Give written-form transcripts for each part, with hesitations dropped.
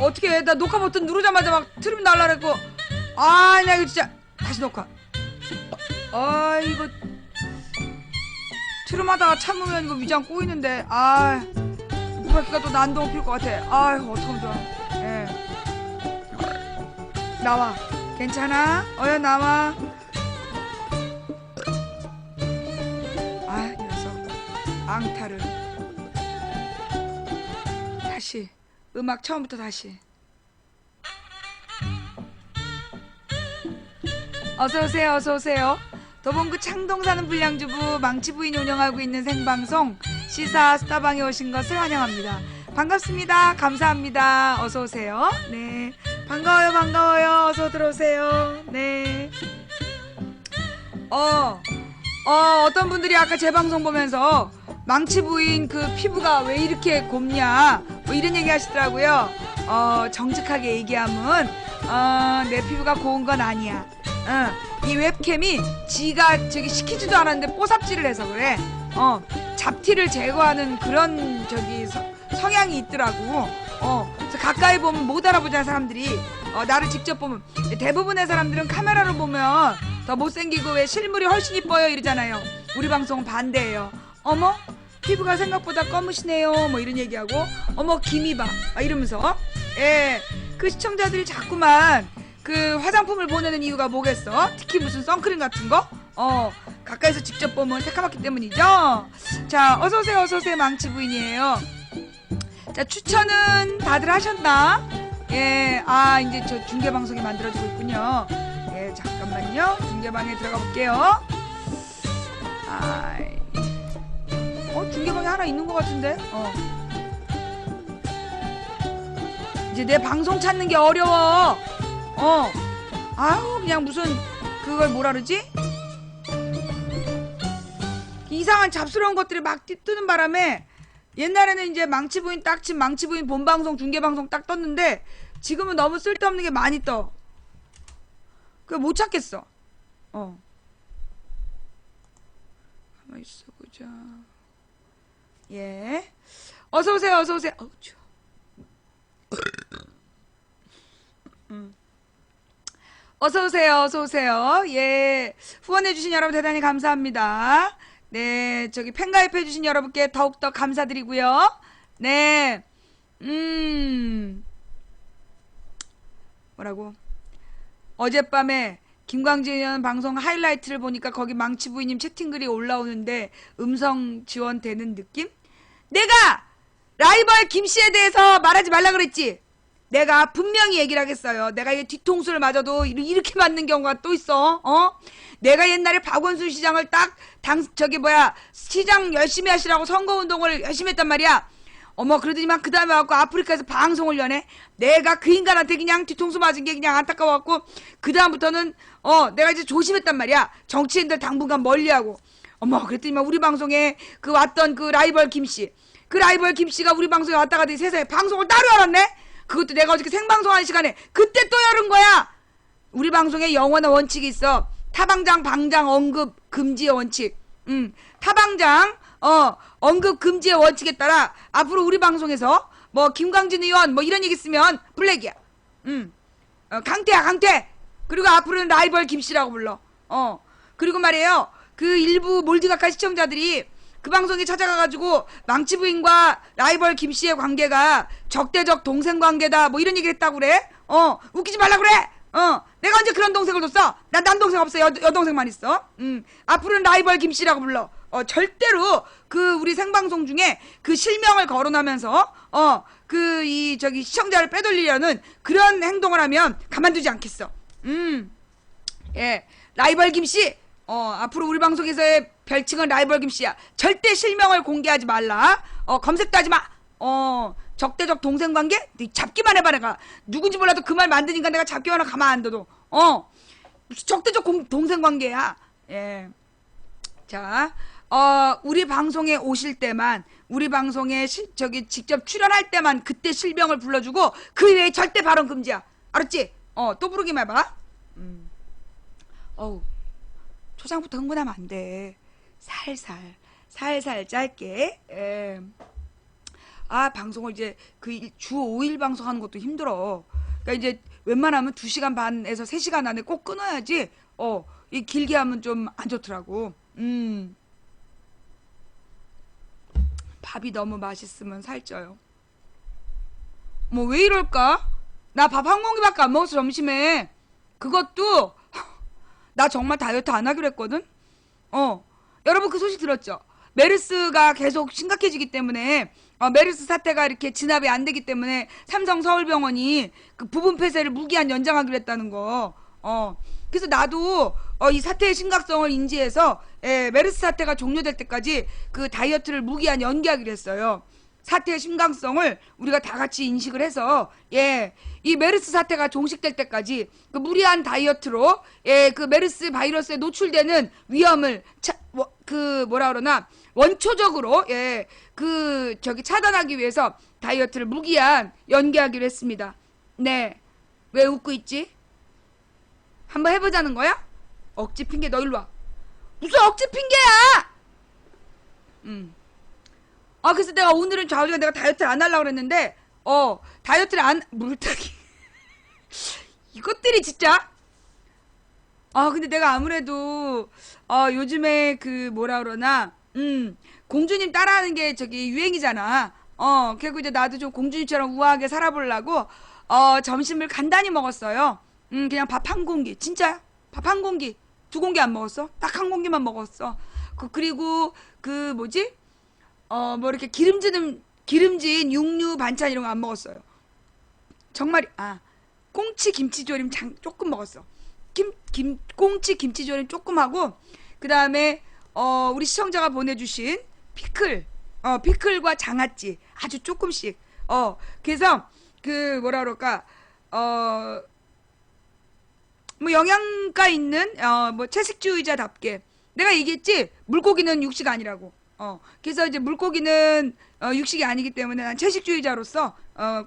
어떻게 해? 나 녹화 버튼 누르자마자 막 트름 날라랬고. 아, 나 이거 진짜 다시 녹화. 아, 이거 트름하다가 참으면 이거 위장 꼬이는데. 아, 목발기가 또 난동 필 것 같아. 아, 어떡하면 좋아. 예. 나와. 괜찮아? 어여 나와. 아, 이 녀석. 앙탈을. 다시. 음악 처음부터 다시. 어서오세요, 어서오세요. 도봉구 창동 사는 불량주부 망치부인이 운영하고 있는 생방송 시사 스타방에 오신 것을 환영합니다. 반갑습니다. 감사합니다. 어서오세요. 네. 반가워요, 반가워요. 어서 들어오세요. 네. 어떤 분들이 아까 제 방송 보면서 망치부인 그 피부가 왜 이렇게 곱냐 뭐 이런 얘기 하시더라고요. 정직하게 얘기하면 내 피부가 고운 건 아니야. 이 웹캠이 지가 저기 시키지도 않았는데 뽀삽질을 해서 그래. 잡티를 제거하는 그런 저기 성향이 있더라고. 그래서 가까이 보면 못 알아보잖아 사람들이. 나를 직접 보면. 대부분의 사람들은 카메라로 보면 더 못생기고 왜 실물이 훨씬 이뻐요 이러잖아요. 우리 방송은 반대예요. 어머 피부가 생각보다 검으시네요 뭐 이런 얘기하고, 어머 김이 봐 이러면서. 예, 그 시청자들이 자꾸만 그 화장품을 보내는 이유가 뭐겠어? 특히 무슨 선크림 같은 거? 가까이서 직접 보면 새까맣기 때문이죠. 자, 어서오세요, 어서오세요. 망치부인이에요. 자, 추천은 다들 하셨나? 예, 이제 저 중계방송이 만들어지고 있군요. 예, 잠깐만요. 중계방에 들어가 볼게요. 중계방에 하나 있는 것 같은데? 이제 내 방송 찾는 게 어려워. 아우, 그냥 무슨, 그걸 뭐라 그러지? 이상한 잡스러운 것들이 막 뜨는 바람에 옛날에는 이제 망치부인 딱 친 망치부인 본방송 중계방송 딱 떴는데 지금은 너무 쓸데없는 게 많이 떠. 그거 못 찾겠어. 가만히 있어 보자. 예. 어서오세요, 어서오세요. 어우, 추워. 어서오세요, 어서오세요. 예. 후원해주신 여러분 대단히 감사합니다. 네. 저기 팬가입해주신 여러분께 더욱더 감사드리고요. 네. 뭐라고? 어젯밤에 김광진 의원 방송 하이라이트를 보니까 거기 망치부인님 채팅글이 올라오는데 음성 지원되는 느낌? 내가 라이벌 김씨에 대해서 말하지 말라 그랬지. 내가 분명히 얘기를 하겠어요. 내가 이 뒤통수를 맞아도 이렇게 맞는 경우가 또 있어. 내가 옛날에 박원순 시장을 딱 시장 열심히 하시라고 선거운동을 열심히 했단 말이야. 그러더니만 그 다음에 와갖고 아프리카에서 방송을 여네. 내가 그 인간한테 그냥 뒤통수 맞은 게 그냥 안타까워갖고 그 다음부터는 내가 이제 조심했단 말이야. 정치인들 당분간 멀리하고. 그랬더니만 우리 방송에 그 왔던 그 라이벌 김씨, 그 라이벌 김씨가 우리 방송에 왔다 가더니 세상에 방송을 따로 열었네. 그것도 내가 어저께 생방송하는 시간에 그때 또 열은 거야. 우리 방송에 영원한 원칙이 있어. 타방장 방장 언급 금지의 원칙. 타방장 언급 금지의 원칙에 따라 앞으로 우리 방송에서 뭐 김광진 의원 뭐 이런 얘기 쓰면 블랙이야. 강태야 강태. 그리고 앞으로는 라이벌 김씨라고 불러. 그리고 말이에요, 그 일부 몰디가카 시청자들이 그 방송에 찾아가가지고 망치부인과 라이벌 김씨의 관계가 적대적 동생 관계다 뭐 이런 얘기를 했다고 그래. 웃기지 말라 그래. 내가 언제 그런 동생을 뒀어? 난 남동생 없어. 여동생만 있어. 앞으로는 라이벌 김씨라고 불러. 절대로 그 우리 생방송 중에 그 실명을 거론하면서 저기 시청자를 빼돌리려는 그런 행동을 하면 가만두지 않겠어. 예, 라이벌 김씨. 앞으로 우리 방송에서의 별칭은 라이벌 김씨야. 절대 실명을 공개하지 말라. 검색도 하지 마. 적대적 동생관계? 잡기만 해봐. 내가 누군지 몰라도 그 말 만드니까 내가 잡기만 하고 가만 안 둬도. 적대적 동생관계야. 예. 자, 우리 방송에 오실 때만, 우리 방송에 직접 출연할 때만 그때 실명을 불러주고 그 외에 절대 발언 금지야. 알았지? 또 부르기만 해봐. 초장부터 흥분하면 안 돼. 살살 짧게. 방송을 이제 주 5일 방송하는 것도 힘들어. 그러니까 이제 웬만하면 2시간 반에서 3시간 안에 꼭 끊어야지. 이 길게 하면 좀 안 좋더라고. 밥이 너무 맛있으면 살쪄요. 뭐 왜 이럴까? 나 밥 한 공기밖에 안 먹었어, 점심에. 그것도 나 정말 다이어트 안 하기로 했거든. 여러분 그 소식 들었죠? 메르스가 계속 심각해지기 때문에 메르스 사태가 이렇게 진압이 안 되기 때문에 삼성 서울병원이 그 부분 폐쇄를 무기한 연장하기로 했다는 거. 그래서 나도 이 사태의 심각성을 인지해서 메르스 사태가 종료될 때까지 그 다이어트를 무기한 연기하기로 했어요. 사태의 심각성을 우리가 다 같이 인식을 해서 이 메르스 사태가 종식될 때까지 그 무리한 다이어트로 그 메르스 바이러스에 노출되는 위험을 원초적으로 차단하기 위해서 다이어트를 무기한 연기하기로 했습니다. 네. 왜 웃고 있지? 한번 해보자는 거야? 억지 핑계. 너 일로 와. 무슨 억지 핑계야! 그래서 내가 오늘은 좌우지간 내가 다이어트를 안 하려고 그랬는데 다이어트를 물타기 이것들이 진짜. 근데 내가 아무래도 요즘에 공주님 따라하는 게 유행이잖아. 그리고 이제 나도 좀 공주님처럼 우아하게 살아보려고 점심을 간단히 먹었어요. 그냥 밥 한 공기. 진짜 밥 한 공기. 2공기 안 먹었어. 딱 한 공기만 먹었어. 그리고 이렇게 기름진 육류 반찬 이런 거 안 먹었어요. 정말. 꽁치 김치조림 조금 먹었어. 꽁치 김치조림 조금 하고, 그 다음에 우리 시청자가 보내주신 피클과 장아찌 아주 조금씩. 그래서 영양가 있는 채식주의자답게 내가 얘기했지. 물고기는 육식 아니라고. 그래서 이제 물고기는 육식이 아니기 때문에 난 채식주의자로서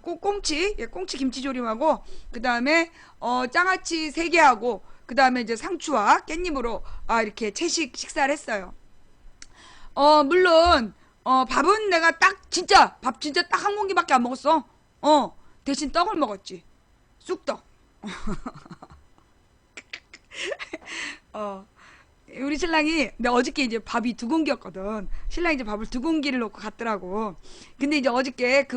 꽁치 김치조림하고, 그 다음에 장아찌 3개 하고, 그 다음에 이제 상추와 깻잎으로 이렇게 채식 식사를 했어요. 물론 밥은 내가 밥 진짜 딱 한 공기밖에 안 먹었어. 대신 떡을 먹었지. 쑥떡. 우리 신랑이, 근데 어저께 이제 밥이 2공기였거든. 신랑이 이제 밥을 2공기를 놓고 갔더라고. 근데 이제 어저께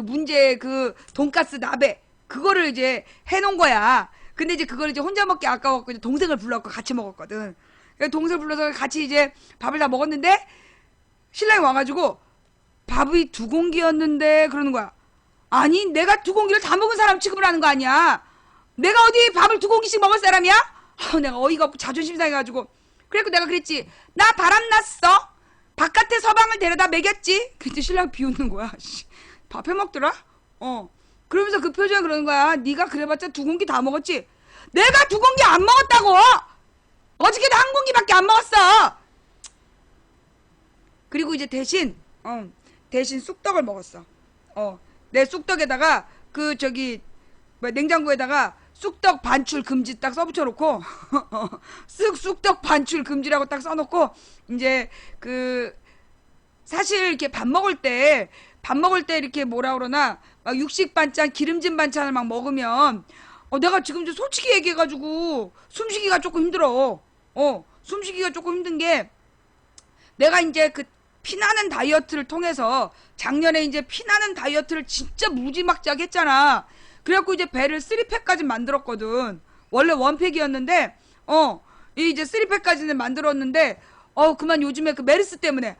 돈가스 나베, 그거를 이제 해놓은 거야. 근데 이제 그걸 이제 혼자 먹기 아까워갖고 이제 동생을 불러갖고 같이 먹었거든. 그래서 동생을 불러서 같이 이제 밥을 다 먹었는데, 신랑이 와가지고, 밥이 2공기였는데, 그러는 거야. 아니, 내가 2공기를 다 먹은 사람 취급을 하는 거 아니야. 내가 어디 밥을 2공기씩 먹을 사람이야? 내가 어이가 없고 자존심 상해가지고. 그래서 내가 그랬지. 나 바람났어. 바깥에 서방을 데려다 먹였지. 그랬더니 신랑 비웃는 거야. 밥 해먹더라? 그러면서 그 표정에 그러는 거야. 네가 그래봤자 2공기 다 먹었지. 내가 2공기 안 먹었다고. 어저께도 1공기밖에 안 먹었어. 그리고 이제 대신 쑥떡을 먹었어. 내 쑥떡에다가 냉장고에다가 쑥떡 반출 금지 딱 써붙여놓고 쑥떡 반출 금지라고 딱 써놓고, 이제 사실 이렇게 밥 먹을 때 이렇게 막 육식 반찬, 기름진 반찬을 막 먹으면 내가 지금 이제 솔직히 얘기해가지고 숨쉬기가 조금 힘들어. 숨쉬기가 조금 힘든 게, 내가 이제 피나는 다이어트를 통해서 작년에 이제 피나는 다이어트를 진짜 무지막지하게 했잖아. 그래갖고 이제 배를 3팩까지 만들었거든. 원래 1팩이었는데 이제 3팩까지는 만들었는데 그만 요즘에 메르스 때문에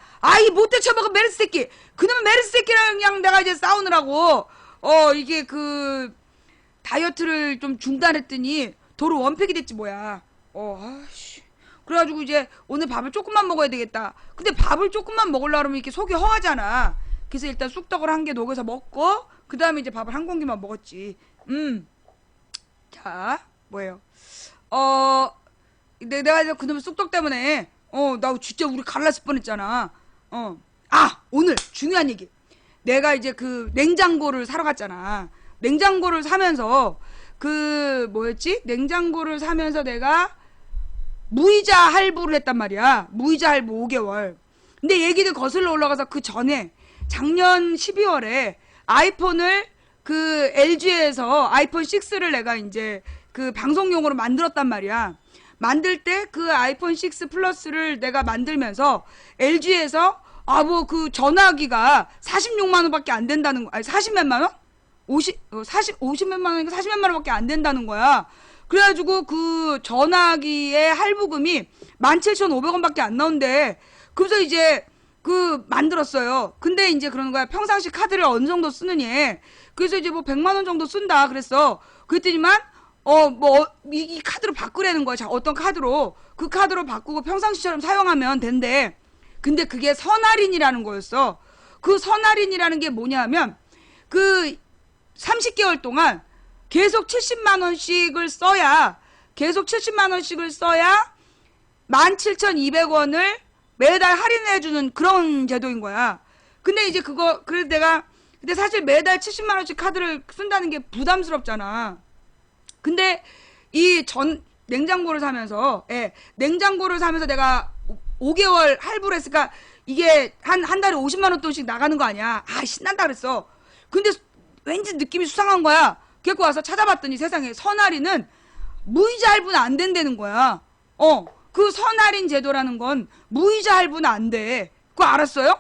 이 못돼 쳐먹은 메르스 새끼, 그놈의 메르스 새끼랑 그냥 내가 이제 싸우느라고 이게 다이어트를 좀 중단했더니 도로 1팩이 됐지 뭐야. 그래가지고 이제 오늘 밥을 조금만 먹어야 되겠다. 근데 밥을 조금만 먹으려고 하면 이렇게 속이 허하잖아. 그래서 일단 쑥떡을 1개 녹여서 먹고, 그 다음에 이제 밥을 1공기만 먹었지. 자, 뭐예요? 내가 이제 그놈의 쑥떡 때문에, 나 진짜 우리 갈랐을 뻔했잖아. 오늘 중요한 얘기. 내가 이제 냉장고를 사러 갔잖아. 냉장고를 사면서, 냉장고를 사면서 내가 무이자 할부를 했단 말이야. 무이자 할부 5개월. 근데 얘기들 거슬러 올라가서 그 전에, 작년 12월에 아이폰을 그 LG에서 아이폰 6를 내가 이제 그 방송용으로 만들었단 말이야. 만들 때 그 아이폰 6 플러스를 내가 만들면서 LG에서 뭐 그 전화기가 46만 원밖에 안 된다는 거. 아니 40몇만 원? 50몇만 원인가 40몇만 원밖에 안 된다는 거야. 그래가지고 그 전화기의 할부금이 17,500원밖에 안 나온대. 그래서 이제 그 만들었어요. 근데 이제 그러는 거야. 평상시 카드를 어느 정도 쓰느니. 그래서 이제 뭐 100만 원 정도 쓴다 그랬어. 그랬더니만 이 카드로 바꾸라는 거야. 자, 어떤 카드로. 그 카드로 바꾸고 평상시처럼 사용하면 된대. 근데 그게 선할인이라는 거였어. 그 선할인이라는 게 뭐냐면 그 30개월 동안 계속 70만 원씩을 써야 17,200원을 매달 할인해주는 그런 제도인 거야. 근데 이제 그래서 근데 사실 매달 70만 원씩 카드를 쓴다는 게 부담스럽잖아. 근데 냉장고를 사면서 내가 5개월 할부를 했으니까 이게 한 달에 50만 원 돈씩 나가는 거 아니야. 신난다 그랬어. 근데 왠지 느낌이 수상한 거야. 그래서 와서 찾아봤더니 세상에 선할인은 무이자 할부는 안 된다는 거야. 그 선할인 제도라는 건 무이자 할부는 안 돼. 그거 알았어요?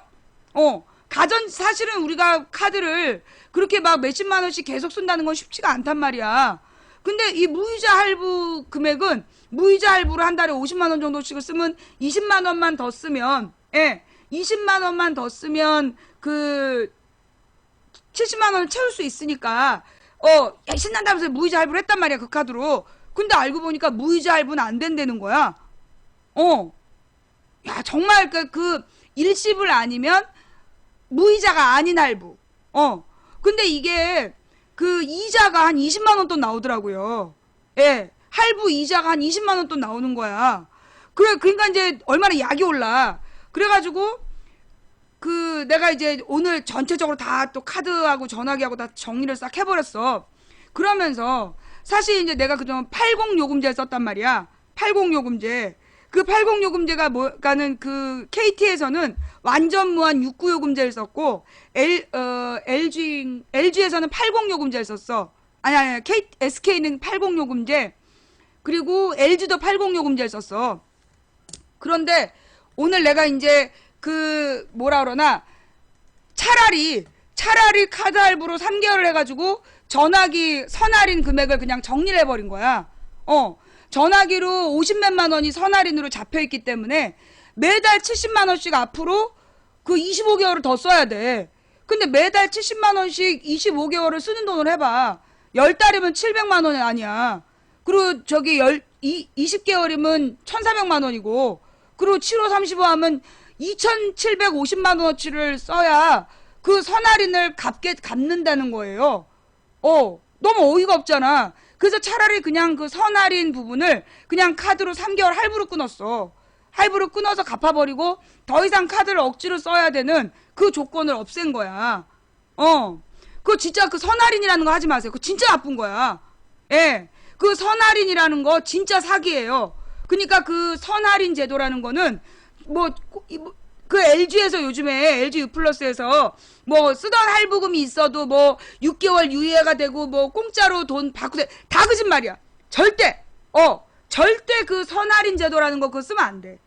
사실은 우리가 카드를 그렇게 막 몇십만 원씩 계속 쓴다는 건 쉽지가 않단 말이야. 근데 이 무이자 할부 금액은 무이자 할부를 한 달에 50만 원 정도씩을 쓰면 20만 원만 더 쓰면 20만 원만 더 쓰면 그 70만 원을 채울 수 있으니까 신난다면서 무이자 할부를 했단 말이야. 그 카드로. 근데 알고 보니까 무이자 할부는 안 된다는 거야. 정말 그 일시불 아니면 무이자가 아닌 할부. 근데 이게 그 이자가 한 20만 원 돈 나오더라고요. 할부 이자가 한 20만 원 돈 나오는 거야. 그러니까 이제 얼마나 약이 올라. 그래가지고 내가 이제 오늘 전체적으로 다 또 카드하고 전화기하고 다 정리를 싹 해버렸어. 그러면서 사실 이제 내가 그동안 80 요금제를 썼단 말이야. 80 요금제. 그 80 요금제가 뭐가는 그 KT에서는 완전 무한 69 요금제를 썼고 LG에서는 80 요금제를 썼어. 아니 SK는 80 요금제. 그리고 LG도 80 요금제를 썼어. 그런데 오늘 내가 이제 뭐라 그러나 차라리 카드 할부로 3개월을 해가지고 전화기 선할인 금액을 그냥 정리를 해버린 거야. 전화기로 50몇만 원이 선할인으로 잡혀있기 때문에 매달 70만 원씩 앞으로 그 25개월을 더 써야 돼. 근데 매달 70만 원씩 25개월을 쓰는 돈을 해봐. 10달이면 700만 원이 아니야. 그리고 20개월이면 1,400만 원이고, 그리고 7호 35 하면 2,750만 원어치를 써야 그 선할인을 갚는다는 거예요. 너무 어이가 없잖아. 그래서 차라리 그냥 그 선할인 부분을 그냥 카드로 3개월 할부로 끊었어. 할부로 끊어서 갚아버리고 더 이상 카드를 억지로 써야 되는 그 조건을 없앤 거야. 그거 진짜 그 선할인이라는 거 하지 마세요. 그거 진짜 나쁜 거야. 그 선할인이라는 거 진짜 사기예요. 그러니까 그 선할인 제도라는 거는 그 LG에서 요즘에 LG U 플러스에서 쓰던 할부금이 있어도 6개월 유예가 되고 공짜로 돈 받고 다 거짓말이야. 절대 그 선할인 제도라는 거 그거 쓰면 안 돼.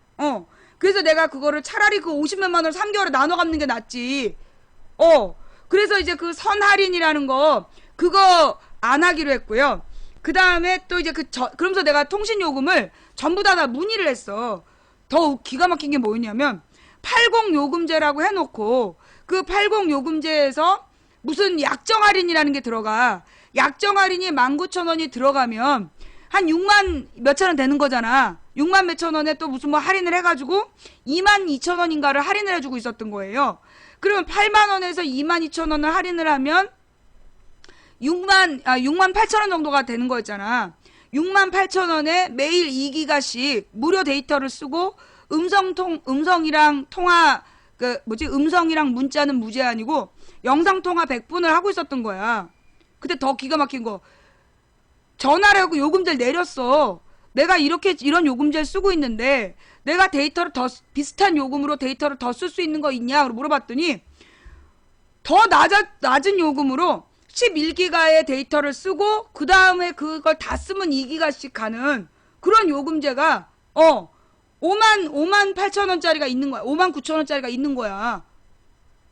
그래서 내가 그거를 차라리 그 50몇만 원을 3개월에 나눠 갚는 게 낫지. 그래서 이제 그 선할인이라는 거 그거 안 하기로 했고요. 그 다음에 또 이제 그러면서 내가 통신요금을 전부 다 문의를 했어. 더 기가 막힌 게 뭐였냐면 80 요금제라고 해놓고 그 80 요금제에서 무슨 약정 할인이라는 게 들어가. 약정 할인이 19,000원이 들어가면 한 6만 몇천 원 되는 거잖아. 6만 몇천 원에 또 무슨 할인을 해가지고 2만 2천 원인가를 할인을 해주고 있었던 거예요. 그러면 8만 원에서 2만 2천 원을 할인을 하면 6만 8천 원 정도가 되는 거였잖아. 6만 8천 원에 매일 2기가씩 무료 데이터를 쓰고 음성이랑 통화 음성이랑 문자는 무제한이고 영상통화 100분을 하고 있었던 거야. 근데 더 기가 막힌 거 전화를 하고 요금제를 내렸어. 내가 이런 요금제를 쓰고 있는데 내가 데이터를 비슷한 요금으로 데이터를 더 쓸 수 있는 거 있냐? 물어봤더니 더 낮은 요금으로 11기가의 데이터를 쓰고 그 다음에 그걸 다 쓰면 2기가씩 가는 그런 요금제가 5만 8천 원짜리가 있는 거야. 5만 9천 원짜리가 있는 거야.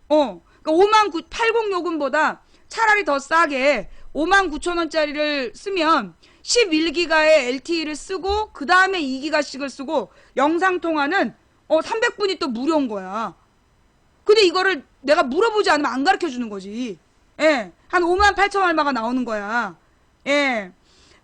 그러니까 80 요금보다 차라리 더 싸게 5만 9천 원짜리를 쓰면 11기가의 LTE를 쓰고 그 다음에 2기가씩을 쓰고 영상통화는 300분이 또 무료인 거야. 근데 이거를 내가 물어보지 않으면 안 가르쳐 주는 거지. 예. 한 5만 8천 얼마가 나오는 거야. 예.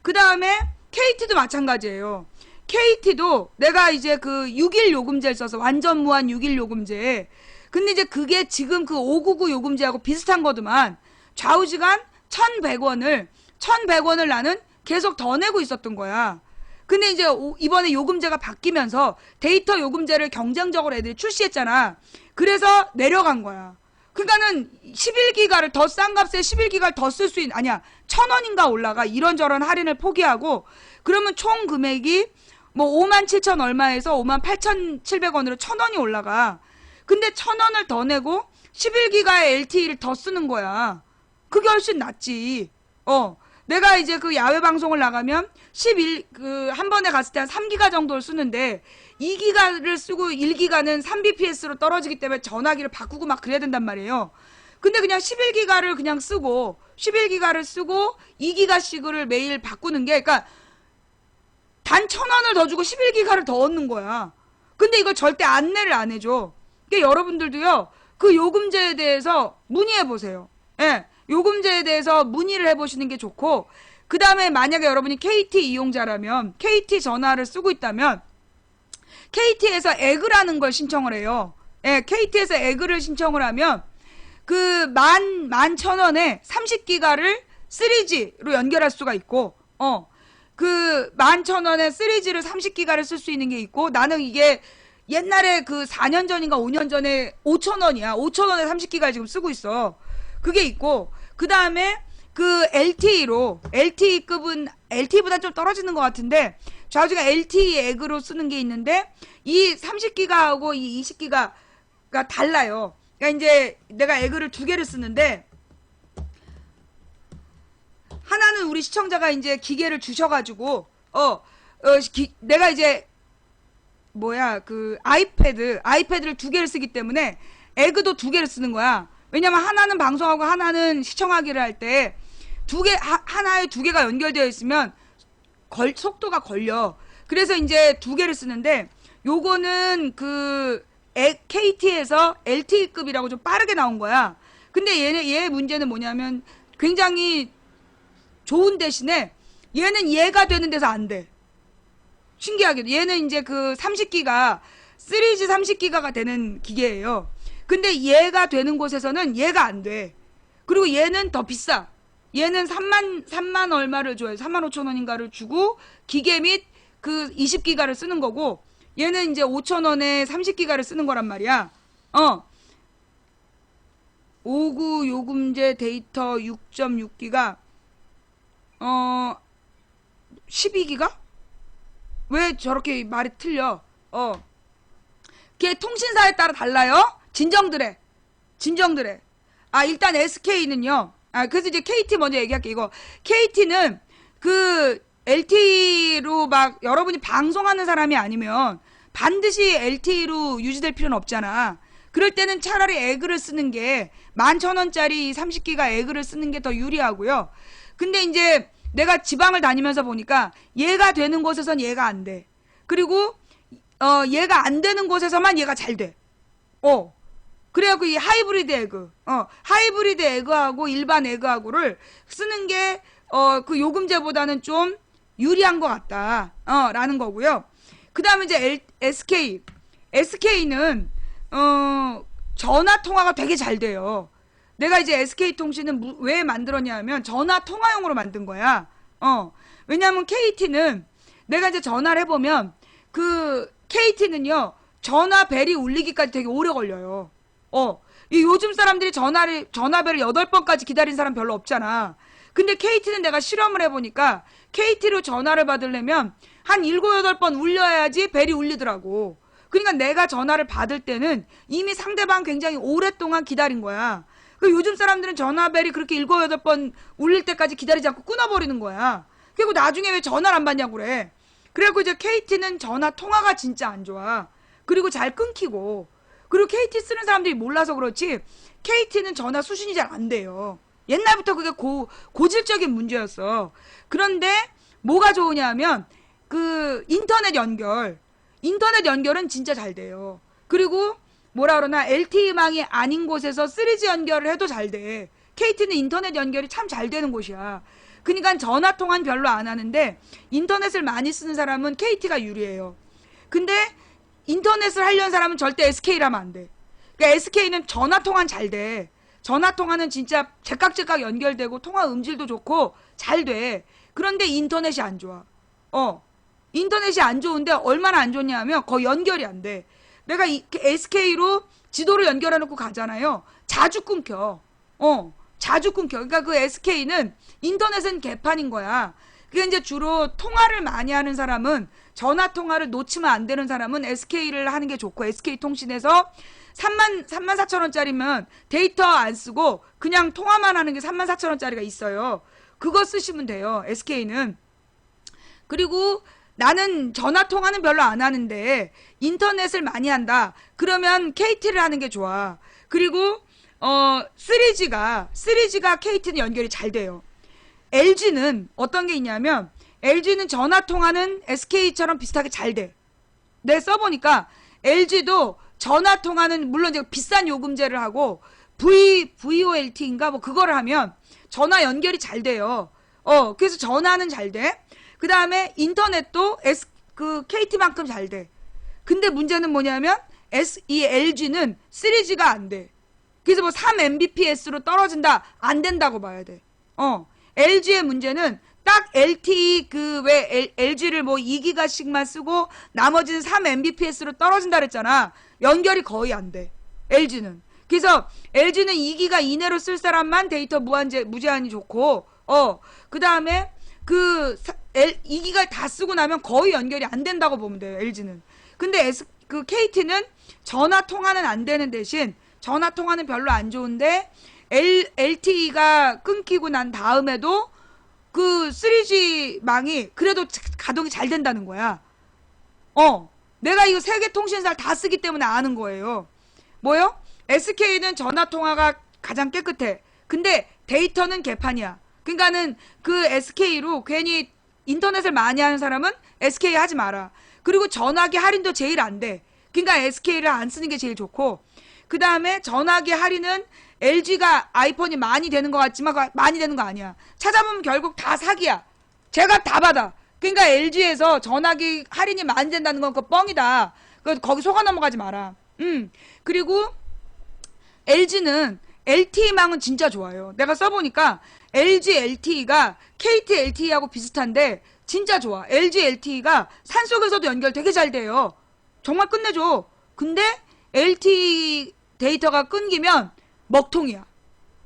그 다음에 KT도 마찬가지예요. KT도 내가 이제 그 6일 요금제를 써서 완전 무한 6일 요금제. 근데 이제 그게 지금 그 599 요금제하고 비슷한 거더만 좌우지간 1100원을 나는 계속 더 내고 있었던 거야. 근데 이제 이번에 요금제가 바뀌면서 데이터 요금제를 경쟁적으로 애들이 출시했잖아. 그래서 내려간 거야. 그러니까는 11기가를 더 싼 값에 11기가를 더 쓸 수 있는, 아니야, 1,000원인가 올라가. 이런저런 할인을 포기하고, 그러면 총 금액이 뭐 5만 7천 얼마에서 5만 8,700원으로 1,000원이 올라가. 근데 1,000원을 더 내고 11기가의 LTE를 더 쓰는 거야. 그게 훨씬 낫지. 내가 이제 그 야외 방송을 나가면 한 번에 갔을 때 한 3기가 정도를 쓰는데 2기가를 쓰고 1기가는 3bps로 떨어지기 때문에 전화기를 바꾸고 막 그래야 된단 말이에요. 근데 그냥 11기가를 그냥 쓰고 11기가를 쓰고 2기가씩을 매일 바꾸는 게, 그러니까 단 1,000원을 더 주고 11기가를 더 얻는 거야. 근데 이걸 절대 안내를 안 해줘. 그러니까 여러분들도요, 그 요금제에 대해서 문의해 보세요. 예. 요금제에 대해서 문의를 해보시는 게 좋고, 그 다음에 만약에 여러분이 KT 이용자라면, KT 전화를 쓰고 있다면, KT에서 에그라는 걸 신청을 해요. 예, KT에서 에그를 신청을 하면, 그 11,000원에 30기가를 3G로 연결할 수가 있고, 그 11,000원에 3G를 30기가를 쓸 수 있는 게 있고, 나는 이게 옛날에 그 4년 전인가 5년 전에 5,000원이야. 5,000원에 30기가를 지금 쓰고 있어. 그게 있고, 그 다음에 그 LTE급은 LTE보다 좀 떨어지는 것 같은데 좌우지가 LTE 액으로 쓰는 게 있는데 이 30기가하고 이 20기가가 달라요. 그러니까 이제 내가 액을 2개를 쓰는데 하나는 우리 시청자가 이제 기계를 주셔가지고 내가 이제 그 아이패드를 2개를 쓰기 때문에 에그도 2개를 쓰는 거야. 왜냐면 하나는 방송하고 하나는 시청하기를 할 때 하나에 2개가 연결되어 있으면 속도가 걸려. 그래서 이제 2개를 쓰는데 요거는 그 KT에서 LTE급이라고 좀 빠르게 나온 거야. 근데 얘 문제는 뭐냐면 굉장히 좋은 대신에 얘는 얘가 되는 데서 안 돼. 신기하게도 얘는 이제 그 30기가 3G 30기가가 되는 기계예요. 근데 얘가 되는 곳에서는 얘가 안 돼. 그리고 얘는 더 비싸. 얘는 3만 얼마를 줘요. 3만 5천 원인가를 주고 기계 및 그 20기가를 쓰는 거고, 얘는 이제 5천 원에 30기가를 쓰는 거란 말이야. 59 요금제 데이터 6.6기가 12기가? 왜 저렇게 말이 틀려? 그게 통신사에 따라 달라요. 진정들해. 일단 SK는요. 그래서 이제 KT 먼저 얘기할게. 이거 KT는 그 LTE로 막 여러분이 방송하는 사람이 아니면 반드시 LTE로 유지될 필요는 없잖아. 그럴 때는 차라리 에그를 쓰는 게 11,000원짜리 30기가 에그를 쓰는 게 더 유리하고요. 근데 이제 내가 지방을 다니면서 보니까 얘가 되는 곳에선 얘가 안 돼. 그리고 얘가 안 되는 곳에서만 얘가 잘 돼. 그래갖고 이 하이브리드 에그하고 일반 에그하고를 쓰는 게 그 요금제보다는 좀 유리한 것 같다. 라는 거고요. 그 다음에 이제 SK는 전화 통화가 되게 잘 돼요. 내가 이제 SK통신은 왜 만들었냐면 전화 통화용으로 만든 거야. 왜냐면 KT는 내가 이제 전화를 해보면 그 KT는요 전화 벨이 울리기까지 되게 오래 걸려요. 이 요즘 사람들이 전화벨을 8번까지 기다린 사람 별로 없잖아. 근데 KT는 내가 실험을 해보니까 KT로 전화를 받으려면 한 7, 8번 울려야지 벨이 울리더라고. 그러니까 내가 전화를 받을 때는 이미 상대방 굉장히 오랫동안 기다린 거야. 그 요즘 사람들은 전화벨이 그렇게 7, 8번 울릴 때까지 기다리지 않고 끊어버리는 거야. 그리고 나중에 왜 전화를 안 받냐고 그래. 그래갖고 이제 KT는 전화 통화가 진짜 안 좋아. 그리고 잘 끊기고. 그리고 KT 쓰는 사람들이 몰라서 그렇지 KT는 전화 수신이 잘 안 돼요. 옛날부터 그게 고질적인 문제였어. 그런데 뭐가 좋으냐 하면 그 인터넷 연결은 진짜 잘 돼요. 그리고 뭐라 그러나 LTE망이 아닌 곳에서 3G 연결을 해도 잘 돼. KT는 인터넷 연결이 참 잘 되는 곳이야. 그러니까 전화 통화는 별로 안 하는데 인터넷을 많이 쓰는 사람은 KT가 유리해요. 근데 인터넷을 하려는 사람은 절대 SK라면 안 돼. 그러니까 SK는 전화 통화는 잘 돼. 전화 통화는 진짜 제깍제깍 연결되고 통화 음질도 좋고 잘 돼. 그런데 인터넷이 안 좋아. 인터넷이 안 좋은데 얼마나 안 좋냐 하면 거의 연결이 안 돼. 내가 SK로 지도를 연결해 놓고 가잖아요. 자주 끊겨. 자주 끊겨. 그러니까 그 SK는 인터넷은 개판인 거야. 그게 이제 주로 통화를 많이 하는 사람은 전화 통화를 놓치면 안 되는 사람은 SK를 하는 게 좋고 SK통신에서 34,000원짜리면 데이터 안 쓰고 그냥 통화만 하는 게 34,000원짜리가 있어요. 그거 쓰시면 돼요. SK는. 그리고 나는 전화 통화는 별로 안 하는데 인터넷을 많이 한다. 그러면 KT를 하는 게 좋아. 그리고 3G가 KT는 연결이 잘 돼요. LG는 어떤 게 있냐면 LG는 전화 통화는 SK처럼 비슷하게 잘 돼. 내가 써보니까 LG도 전화 통화는 물론 이제 비싼 요금제를 하고 VoLT인가 뭐 그거를 하면 전화 연결이 잘 돼요. 그래서 전화는 잘 돼. 그 다음에 인터넷도 KT만큼 잘 돼. 근데 문제는 뭐냐면 이 LG는 3G가 안 돼. 그래서 뭐 3mbps로 떨어진다. 안 된다고 봐야 돼. LG의 문제는 딱 LTE LG를 뭐 2기가씩만 쓰고 나머지는 3mbps로 떨어진다 그랬잖아. 연결이 거의 안 돼. LG는. 그래서 LG는 2기가 이내로 쓸 사람만 데이터 무제한이 좋고 그 다음에 2기가 다 쓰고 나면 거의 연결이 안 된다고 보면 돼요. LG는. 근데 KT는 전화 통화는 안 되는 대신 전화 통화는 별로 안 좋은데 LTE가 끊기고 난 다음에도 그 3G망이 그래도 가동이 잘 된다는 거야. 내가 이거 세계 통신사를 다 쓰기 때문에 아는 거예요. 뭐요? SK는 전화 통화가 가장 깨끗해. 근데 데이터는 개판이야. 그러니까는 그 SK로 괜히 인터넷을 많이 하는 사람은 SK 하지 마라. 그리고 전화기 할인도 제일 안 돼. 그러니까 SK를 안 쓰는 게 제일 좋고, 그 다음에 전화기 할인은 LG가 아이폰이 많이 되는 것 같지만 많이 되는 거 아니야. 찾아보면 결국 다 사기야. 제가 다 받아. 그러니까 LG에서 전화기 할인이 많이 된다는 건 그거 뻥이다. 거기 속아 넘어가지 마라. 그리고 LG는 LTE망은 진짜 좋아요. 내가 써보니까 LG LTE가 KT LTE하고 비슷한데 진짜 좋아. LG LTE가 산속에서도 연결 되게 잘 돼요. 정말 끝내줘. 근데 LTE 데이터가 끊기면 먹통이야.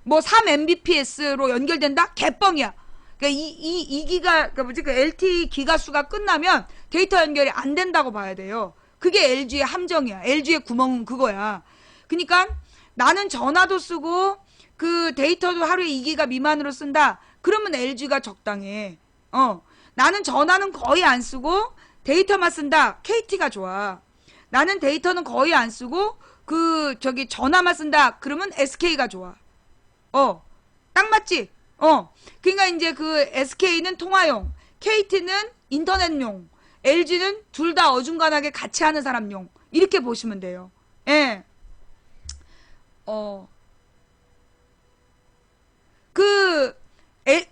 뭐 3mbps로 연결된다? 개뻥이야. 그러니까 그 LTE 기가수가 끝나면 데이터 연결이 안 된다고 봐야 돼요. 그게 LG의 함정이야. LG의 구멍은 그거야. 그러니까 나는 전화도 쓰고 그 데이터도 하루에 2기가 미만으로 쓴다. 그러면 LG가 적당해. 나는 전화는 거의 안 쓰고 데이터만 쓴다. KT가 좋아. 나는 데이터는 거의 안 쓰고 전화만 쓴다. 그러면 SK가 좋아. 딱 맞지? 그러니까 이제 그 SK는 통화용, KT는 인터넷용, LG는 둘 다 어중간하게 같이 하는 사람용. 이렇게 보시면 돼요. 예.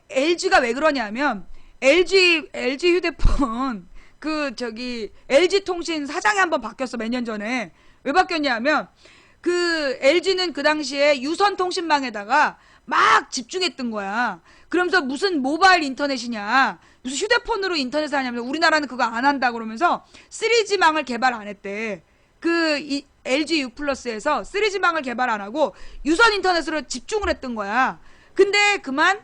LG가 왜 그러냐면 LG 휴대폰 LG 통신 사장이 한번 바뀌었어. 몇 년 전에. 왜 바뀌었냐면 LG는 그 당시에 유선 통신망에다가 막 집중했던 거야. 그러면서 무슨 모바일 인터넷이냐, 무슨 휴대폰으로 인터넷을 하냐면 우리나라는 그거 안 한다 그러면서 3G망을 개발 안 했대. LG U 플러스에서 3G망을 개발 안 하고 유선 인터넷으로 집중을 했던 거야. 근데 그만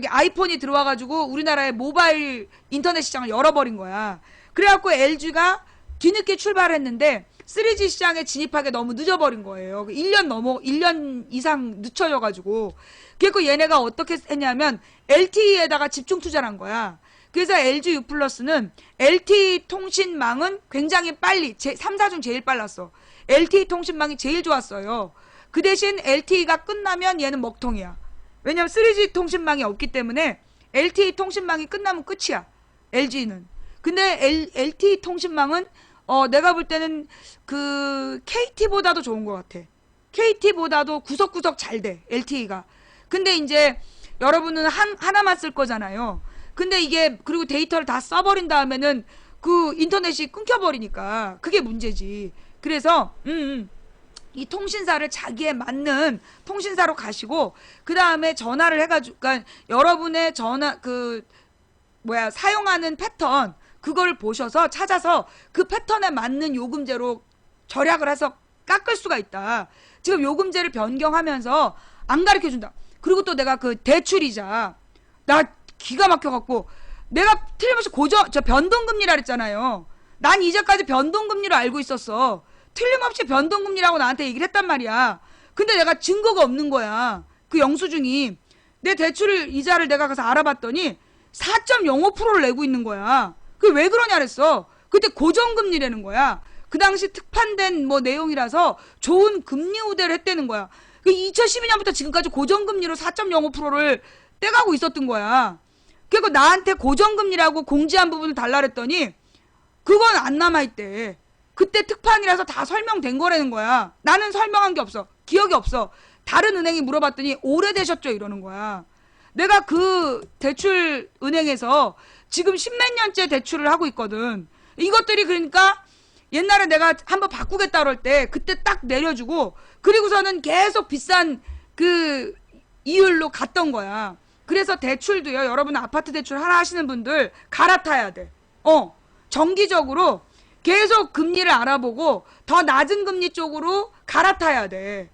아이폰이 들어와가지고 우리나라의 모바일 인터넷 시장을 열어버린 거야. 그래갖고 LG가 뒤늦게 출발했는데 3G 시장에 진입하게 너무 늦어버린 거예요. 1년 이상 늦춰져가지고. 그래서 얘네가 어떻게 했냐면 LTE에다가 집중 투자를 한 거야. 그래서 LG U+는 LTE 통신망은 굉장히 빨리 3사 중 제일 빨랐어. LTE 통신망이 제일 좋았어요. 그 대신 LTE가 끝나면 얘는 먹통이야. 왜냐면 3G 통신망이 없기 때문에 LTE 통신망이 끝나면 끝이야. LG는. 근데 LTE 통신망은 내가 볼 때는 그 KT보다도 좋은 것 같아. KT보다도 구석구석 잘 돼. LTE가. 근데 이제 여러분은 하나만 쓸 거잖아요. 근데 이게 그리고 데이터를 다 써버린 다음에는 그 인터넷이 끊겨버리니까 그게 문제지. 그래서 이 통신사를 자기에 맞는 통신사로 가시고 그 다음에 전화를 해가지고 그러니까 여러분의 사용하는 패턴 그걸 보셔서 찾아서 그 패턴에 맞는 요금제로 절약을 해서 깎을 수가 있다. 지금 요금제를 변경하면서 안 가르쳐준다. 그리고 또 내가 그 대출이자 나 기가 막혀갖고 내가 틀림없이 변동금리라 그랬잖아요. 난 이제까지 변동금리로 알고 있었어. 틀림없이 변동금리라고 나한테 얘기를 했단 말이야. 근데 내가 증거가 없는 거야. 그 영수증이. 내 대출 이자를 내가 가서 알아봤더니 4.05%를 내고 있는 거야. 그게 왜 그러냐 그랬어. 그때 고정금리라는 거야. 그 당시 특판된 내용이라서 좋은 금리 우대를 했다는 거야. 2012년부터 지금까지 고정금리로 4.05%를 떼가고 있었던 거야. 그리고 나한테 고정금리라고 공지한 부분을 달라 그랬더니 그건 안 남아있대. 그때 특판이라서 다 설명된 거라는 거야. 나는 설명한 게 없어. 기억이 없어. 다른 은행이 물어봤더니 오래되셨죠 이러는 거야. 내가 그 대출 은행에서 지금 10몇 년째 대출을 하고 있거든. 이것들이 그러니까 옛날에 내가 한번 바꾸겠다 그럴 때 그때 딱 내려주고 그리고서는 계속 비싼 그 이율로 갔던 거야. 그래서 대출도요. 여러분 아파트 대출 하나 하시는 분들 갈아타야 돼. 정기적으로 계속 금리를 알아보고 더 낮은 금리 쪽으로 갈아타야 돼.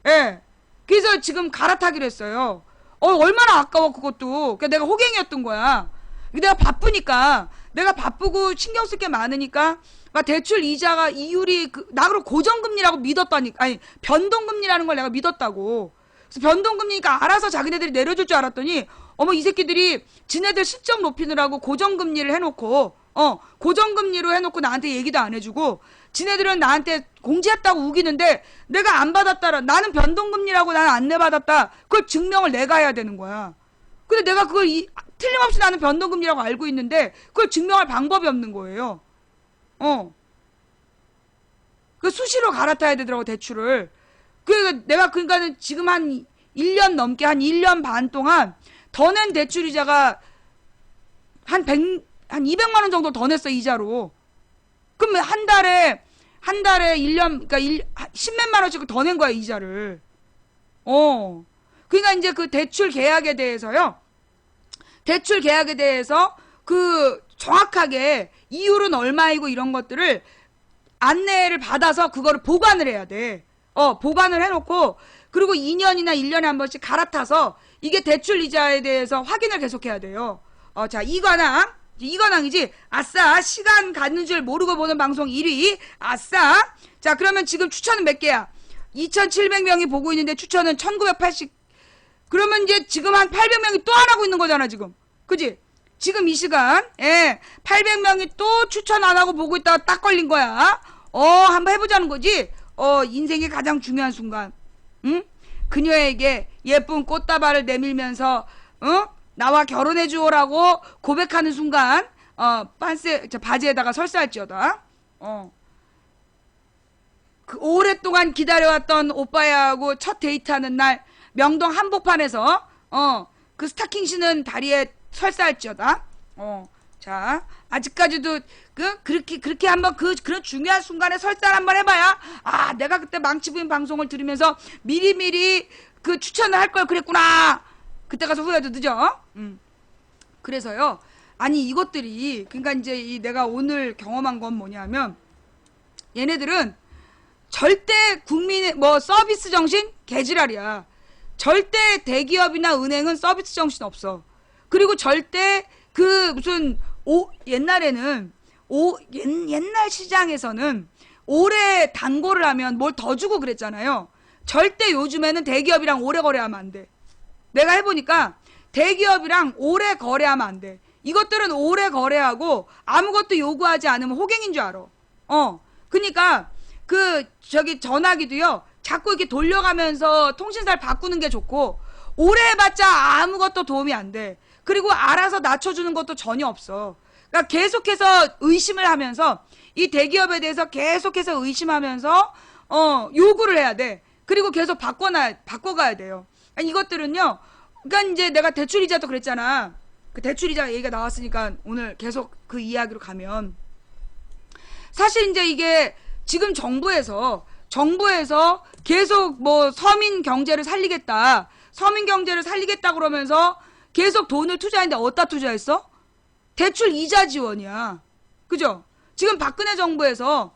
예. 그래서 지금 갈아타기로 했어요. 얼마나 아까워 그것도. 그러니까 내가 호갱이었던 거야. 내가 바쁘니까 내가 바쁘고 신경 쓸 게 많으니까 막 대출 이자가 이율이 나 그럼 고정금리라고 믿었다니까. 아니 변동금리라는 걸 내가 믿었다고. 그래서 변동금리니까 알아서 자기네들이 내려줄 줄 알았더니 이 새끼들이 지네들 실적 높이느라고 고정금리를 해놓고 고정금리로 해놓고 나한테 얘기도 안 해주고 지네들은 나한테 공지했다고 우기는데 내가 안 받았다. 나는 변동금리라고 나는 안 내받았다. 그걸 증명을 내가 해야 되는 거야. 근데 내가 그걸 틀림없이 나는 변동금리라고 알고 있는데 그걸 증명할 방법이 없는 거예요. 그 수시로 갈아타야 되더라고 대출을. 그러니까는 지금 한 1년 넘게 한 1년 반 동안 더 낸 대출 이자가 한 200만 원 정도 더 냈어 이자로. 그럼 한 달에 1년 그러니까 10몇만 원씩 더 낸 거야 이자를. 그러니까 이제 그 대출 계약에 대해서 그 정확하게 이율은 얼마이고 이런 것들을 안내를 받아서 그거를 보관을 해야 돼. 보관을 해놓고 그리고 2년이나 1년에 한 번씩 갈아타서 이게 대출 이자에 대해서 확인을 계속해야 돼요. 자 이관왕이지. 아싸 시간 가는 줄 모르고 보는 방송 1위. 아싸. 자 그러면 지금 추천은 몇 개야? 2700명이 보고 있는데 추천은 1980. 그러면 이제 지금 한 800명이 또 안 하고 있는 거잖아 지금. 그지? 지금 이 시간 800명이 또 추천 안 하고 보고 있다가 딱 걸린 거야. 한번 해보자는 거지. 인생의 가장 중요한 순간. 응? 그녀에게 예쁜 꽃다발을 내밀면서 나와 결혼해 주오라고 고백하는 순간 바지에다가 설사할지어다. 그 오랫동안 기다려왔던 오빠야하고 첫 데이트하는 날 명동 한복판에서 그 스타킹 신은 다리에 설사할지어다. 자 아직까지도 그렇게 한번 그런 중요한 순간에 설사를 한번 해봐야 내가 그때 망치부인 방송을 들으면서 미리미리 그 추천을 할 걸 그랬구나. 그때 가서 후회도 늦어. 그래서요. 아니 이것들이 그러니까 이제 내가 오늘 경험한 건 뭐냐면 얘네들은 절대 국민의 서비스 정신 개지랄이야. 절대 대기업이나 은행은 서비스 정신 없어. 그리고 절대 옛날에는 옛날 시장에서는 오래 단골을 하면 뭘 더 주고 그랬잖아요. 절대 요즘에는 대기업이랑 오래 거래하면 안 돼. 내가 해보니까 대기업이랑 오래 거래하면 안 돼. 이것들은 오래 거래하고 아무것도 요구하지 않으면 호갱인 줄 알아. 그니까 전화기도요. 자꾸 이렇게 돌려가면서 통신사를 바꾸는 게 좋고, 오래 해봤자 아무것도 도움이 안 돼. 그리고 알아서 낮춰주는 것도 전혀 없어. 그러니까 계속해서 의심을 하면서, 이 대기업에 대해서 계속해서 의심하면서 요구를 해야 돼. 그리고 계속 바꿔가야 돼요. 그러니까 이것들은요. 그러니까 이제 내가 대출이자도 그랬잖아. 그 대출이자 얘기가 나왔으니까 오늘 계속 그 이야기로 가면, 사실 이제 이게 지금 정부에서 계속 뭐 서민 경제를 살리겠다 그러면서 계속 돈을 투자했는데 어디다 투자했어? 대출 이자 지원이야. 그죠? 지금 박근혜 정부에서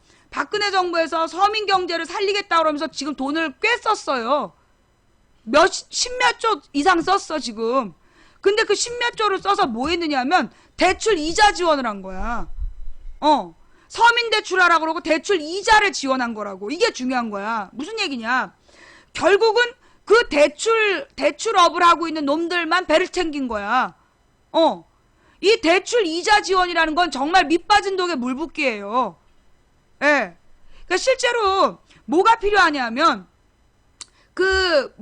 서민 경제를 살리겠다 그러면서 지금 돈을 꽤 썼어요. 십몇 조 이상 썼어, 지금. 근데 그 십몇 조를 써서 뭐 했느냐 하면 대출 이자 지원을 한 거야. 서민 대출하라 그러고 대출 이자를 지원한 거라고. 이게 중요한 거야. 무슨 얘기냐? 결국은 그 대출업을 하고 있는 놈들만 배를 챙긴 거야. 이 대출 이자 지원이라는 건 정말 밑빠진 독에 물 붓기예요. 예. 그러니까 실제로 뭐가 필요하냐면 그만한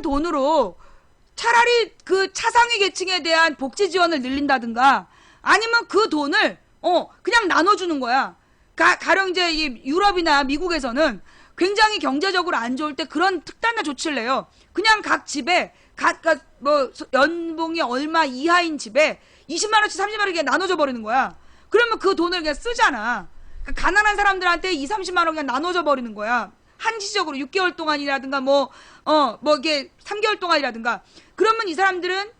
돈으로 차라리 그 차상위 계층에 대한 복지 지원을 늘린다든가, 아니면 그 돈을 그냥 나눠주는 거야. 가령 이제 이 유럽이나 미국에서는 굉장히 경제적으로 안 좋을 때 그런 특단의 조치를 내요. 그냥 각 집에 뭐 연봉이 얼마 이하인 집에 20만 원씩 30만 원 그냥 나눠줘 버리는 거야. 그러면 그 돈을 그냥 쓰잖아. 그러니까 가난한 사람들한테 2, 30만 원 그냥 나눠줘 버리는 거야. 한시적으로 6개월 동안이라든가 뭐 이게 3개월 동안이라든가. 그러면 이 사람들은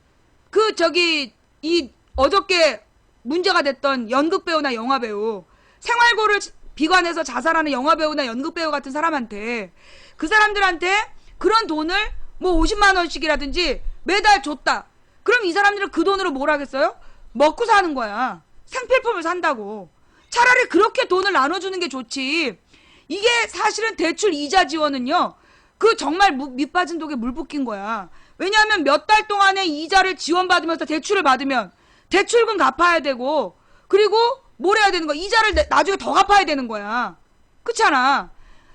이 어저께 문제가 됐던 연극배우나 영화배우, 생활고를 비관해서 자살하는 영화배우나 연극배우 같은 사람한테, 그 사람들한테 그런 돈을 뭐 50만 원씩이라든지 매달 줬다. 그럼 이 사람들은 그 돈으로 뭘 하겠어요? 먹고 사는 거야. 생필품을 산다고. 차라리 그렇게 돈을 나눠주는 게 좋지. 이게 사실은 대출 이자 지원은요, 그 정말 밑빠진 독에 물 붓긴 거야. 왜냐하면 몇 달 동안의 이자를 지원받으면서 대출을 받으면 대출금 갚아야 되고, 그리고 뭘 해야 되는 거야? 이자를 나중에 더 갚아야 되는 거야. 그렇잖아.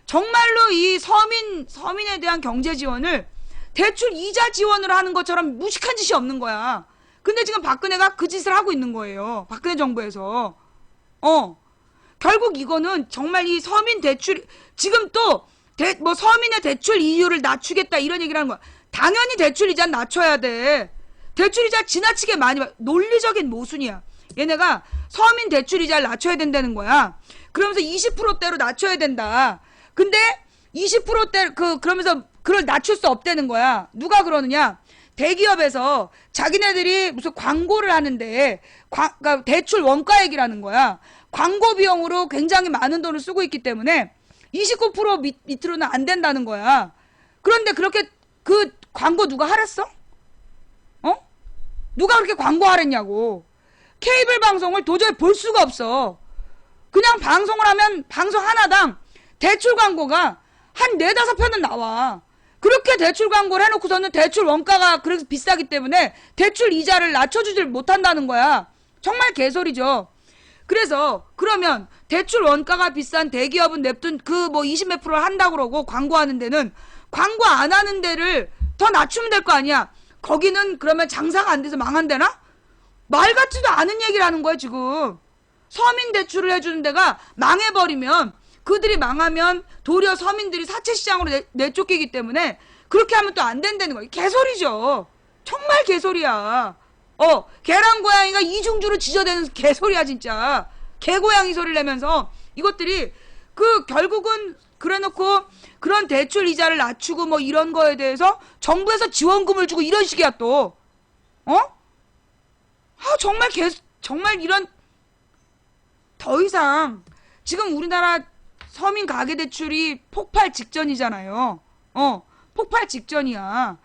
정말로 이 서민에 대한 경제 지원을 대출 이자 지원을 하는 것처럼 무식한 짓이 없는 거야. 근데 지금 박근혜가 그 짓을 하고 있는 거예요. 박근혜 정부에서. 결국 이거는 정말 이 서민 대출, 지금 또 서민의 대출 이율을 낮추겠다 이런 얘기를 하는 거야. 당연히 대출 이자는 낮춰야 돼. 대출 이자 지나치게 많이 논리적인 모순이야. 얘네가 서민 대출 이자를 낮춰야 된다는 거야. 그러면서 20%대로 낮춰야 된다. 근데 20%대 그러면서 그걸 낮출 수 없다는 거야. 누가 그러느냐? 대기업에서 자기네들이 무슨 광고를 하는데 그러니까 대출 원가액이라는 거야. 광고 비용으로 굉장히 많은 돈을 쓰고 있기 때문에 29% 밑으로는 안 된다는 거야. 그런데 그렇게 그 광고 누가 하랬어? 누가 그렇게 광고하랬냐고. 케이블 방송을 도저히 볼 수가 없어. 그냥 방송을 하면 방송 하나당 대출 광고가 한 4-5편은 나와. 그렇게 대출 광고를 해놓고서는 대출 원가가 그래서 비싸기 때문에 대출 이자를 낮춰주질 못한다는 거야. 정말 개소리죠. 그래서 그러면 대출 원가가 비싼 대기업은 냅둔 그 뭐 20몇 프로를 한다고 그러고 광고하는 데는 광고 안 하는 데를 더 낮추면 될 거 아니야. 거기는 그러면 장사가 안 돼서 망한대나? 말 같지도 않은 얘기를 하는 거야 지금. 서민 대출을 해주는 데가 망해버리면, 그들이 망하면 도리어 서민들이 사채시장으로 내쫓기기 때문에 그렇게 하면 또 안 된다는 거야. 개소리죠. 정말 개소리야. 계란고양이가 이중주로 지저대는 개소리야 진짜. 개고양이 소리를 내면서 이것들이 결국은 그래놓고 그런 대출 이자를 낮추고 뭐 이런 거에 대해서 정부에서 지원금을 주고 이런 식이야 또. 정말 이런, 더 이상 지금 우리나라 서민 가계대출이 폭발 직전이잖아요. 폭발 직전이야.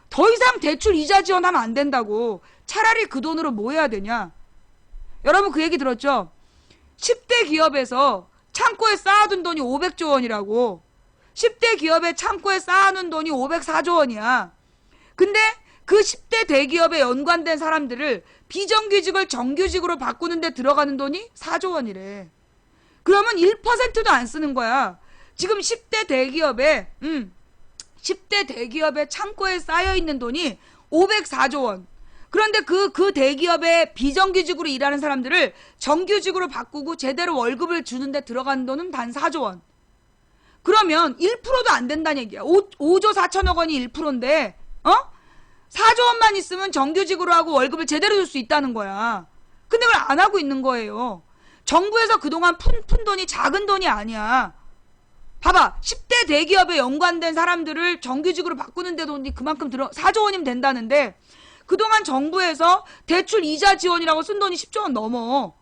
더 이상 대출 이자 지원하면 안 된다고. 차라리 그 돈으로 뭐 해야 되냐. 여러분 그 얘기 들었죠? 10대 기업에서 창고에 쌓아둔 돈이 500조 원이라고. 10대 기업의 창고에 쌓아놓은 돈이 504조 원이야. 근데 그 10대 대기업에 연관된 사람들을 비정규직을 정규직으로 바꾸는 데 들어가는 돈이 4조 원이래. 그러면 1%도 안 쓰는 거야. 지금 10대 대기업의 창고에 쌓여있는 돈이 504조 원. 그런데 그 대기업에 비정규직으로 일하는 사람들을 정규직으로 바꾸고 제대로 월급을 주는데 들어가는 돈은 단 4조 원. 그러면 1%도 안 된다는 얘기야. 5조 4천억 원이 1%인데 4조 원만 있으면 정규직으로 하고 월급을 제대로 줄 수 있다는 거야. 근데 그걸 안 하고 있는 거예요. 정부에서 그동안 푼 돈이 작은 돈이 아니야. 봐봐. 10대 대기업에 연관된 사람들을 정규직으로 바꾸는데 돈이 그만큼 4조 원이면 된다는데 그동안 정부에서 대출 이자 지원이라고 쓴 돈이 10조 원 넘어.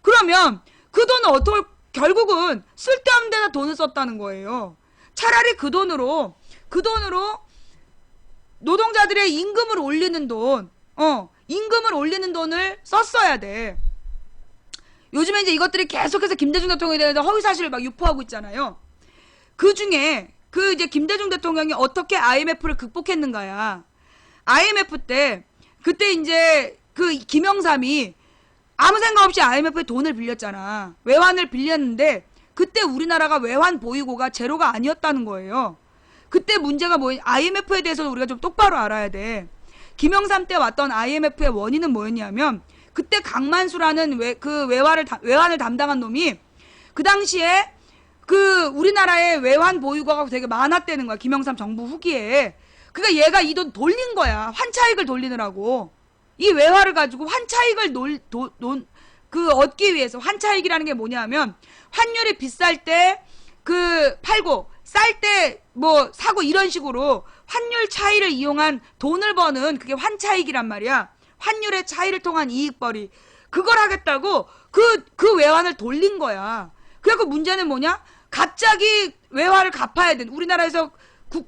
그러면 그 돈은 결국은 쓸데없는 데다 돈을 썼다는 거예요. 차라리 그 돈으로 노동자들의 임금을 올리는 돈을 썼어야 돼. 요즘에 이제 이것들이 계속해서 김대중 대통령에 대해서 허위사실을 막 유포하고 있잖아요. 그 중에 이제 김대중 대통령이 어떻게 IMF를 극복했는가야. IMF 때 그때 이제 김영삼이 아무 생각 없이 IMF에 돈을 빌렸잖아. 외환을 빌렸는데 그때 우리나라가 외환 보유고가 제로가 아니었다는 거예요. 그때 문제가 뭐였냐. IMF에 대해서도 우리가 좀 똑바로 알아야 돼. 김영삼 때 왔던 IMF의 원인은 뭐였냐면 그때 강만수라는 외환을 담당한 놈이 그 당시에 우리나라의 외환 보유고가 되게 많았다는 거야. 김영삼 정부 후기에. 그러니까 얘가 이 돈 돌린 거야. 환차익을 돌리느라고. 이 외화를 가지고 환차익을 얻기 위해서. 환차익이라는 게 뭐냐면 환율이 비쌀 때 팔고 쌀 때 사고 이런 식으로 환율 차이를 이용한 돈을 버는 그게 환차익이란 말이야. 환율의 차이를 통한 이익벌이. 그걸 하겠다고 그 외환을 돌린 거야. 그래서 문제는 뭐냐? 갑자기 외화를 갚아야 돼. 우리나라에서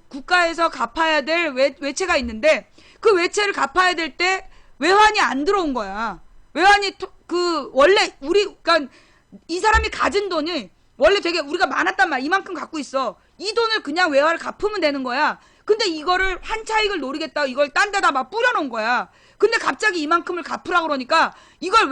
국가에서 갚아야 될 외채가 있는데 그 외채를 갚아야 될 때 외환이 안 들어온 거야. 외환이 원래 그러니까 이 사람이 가진 돈이 원래 되게 우리가 많았단 말이야. 이만큼 갖고 있어. 이 돈을 그냥 외화를 갚으면 되는 거야. 근데 이거를 환차익을 노리겠다고 이걸 딴 데다 막 뿌려놓은 거야. 근데 갑자기 이만큼을 갚으라고 그러니까 이걸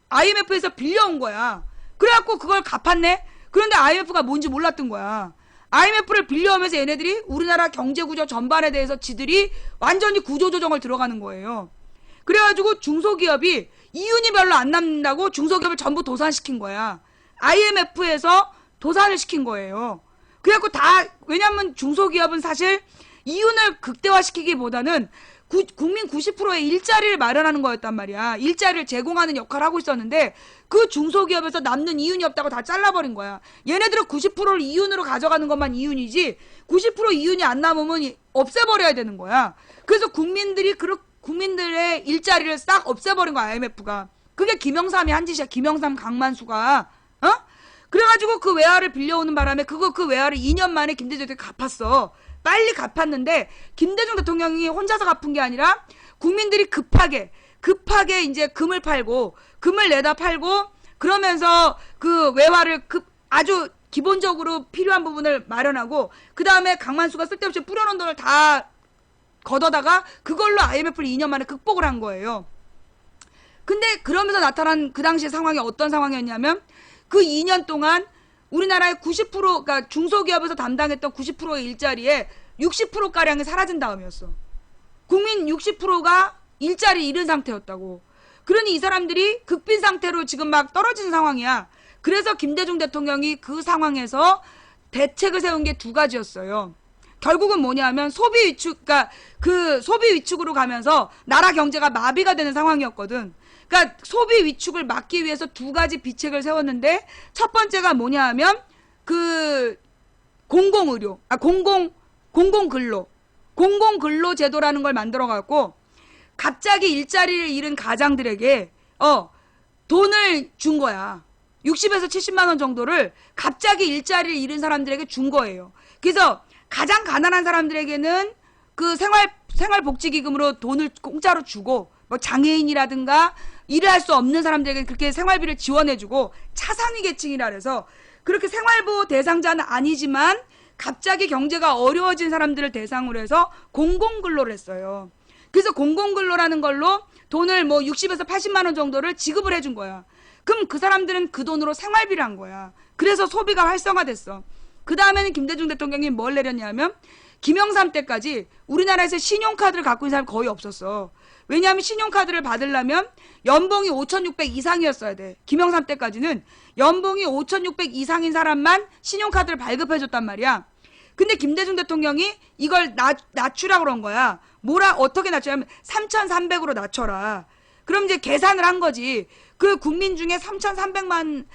IMF에서 빌려온 거야. 그래갖고 그걸 갚았네? 그런데 IMF가 뭔지 몰랐던 거야. IMF를 빌려오면서 얘네들이 우리나라 경제구조 전반에 대해서 지들이 완전히 구조조정을 들어가는 거예요. 그래가지고 중소기업이 이윤이 별로 안 남는다고 중소기업을 전부 도산시킨 거야. IMF에서 도산을 시킨 거예요. 그래갖고 왜냐면 중소기업은 사실 이윤을 극대화시키기보다는 국민 90%의 일자리를 마련하는 거였단 말이야. 일자리를 제공하는 역할을 하고 있었는데 그 중소기업에서 남는 이윤이 없다고 다 잘라버린 거야. 얘네들은 90%를 이윤으로 가져가는 것만 이윤이지 90% 이윤이 안 남으면 없애버려야 되는 거야. 그래서 국민들의 일자리를 싹 없애버린 거야, IMF가. 그게 김영삼이 한 짓이야. 김영삼 강만수가. 그래가지고 그 외화를 빌려오는 바람에 그 외화를 2년 만에 김대중 대통령이 갚았어. 빨리 갚았는데 김대중 대통령이 혼자서 갚은 게 아니라 국민들이 급하게 이제 금을 내다 팔고 그러면서 그 외화를 아주 기본적으로 필요한 부분을 마련하고 그 다음에 강만수가 쓸데없이 뿌려놓은 돈을 다 걷어다가 그걸로 IMF를 2년 만에 극복을 한 거예요. 근데 그러면서 나타난 그 당시의 상황이 어떤 상황이었냐면 그 2년 동안 우리나라의 90% 그러니까 중소기업에서 담당했던 90%의 일자리에 60%가량이 사라진 다음이었어. 국민 60%가 일자리 잃은 상태였다고. 그러니 이 사람들이 극빈 상태로 지금 막 떨어진 상황이야. 그래서 김대중 대통령이 그 상황에서 대책을 세운 게 두 가지였어요. 결국은 뭐냐면 소비 위축으로 가면서 나라 경제가 마비가 되는 상황이었거든. 그러니까 소비 위축을 막기 위해서 두 가지 비책을 세웠는데 첫 번째가 뭐냐 하면 공공근로 제도라는 걸 만들어 갖고 갑자기 일자리를 잃은 가장들에게 돈을 준 거야. 60에서 70만 원 정도를 갑자기 일자리를 잃은 사람들에게 준 거예요. 그래서 가장 가난한 사람들에게는 그 생활복지기금으로 돈을 공짜로 주고 뭐 장애인이라든가 일을 할 수 없는 사람들에게 그렇게 생활비를 지원해주고 차상위 계층이라 그래서 그렇게 생활보호 대상자는 아니지만 갑자기 경제가 어려워진 사람들을 대상으로 해서 공공근로를 했어요. 그래서 공공근로라는 걸로 돈을 뭐 60에서 80만 원 정도를 지급을 해준 거야. 그럼 그 사람들은 그 돈으로 생활비를 한 거야. 그래서 소비가 활성화됐어. 그 다음에는 김대중 대통령이 뭘 내렸냐면 김영삼 때까지 우리나라에서 신용카드를 갖고 있는 사람이 거의 없었어. 왜냐하면 신용카드를 받으려면 연봉이 5,600 이상이었어야 돼. 김영삼 때까지는 연봉이 5,600 이상인 사람만 신용카드를 발급해줬단 말이야. 근데 김대중 대통령이 이걸 낮추라고 그런 거야. 어떻게 낮추냐면 3,300으로 낮춰라. 그럼 이제 계산을 한 거지. 그 국민 중에 3,300만,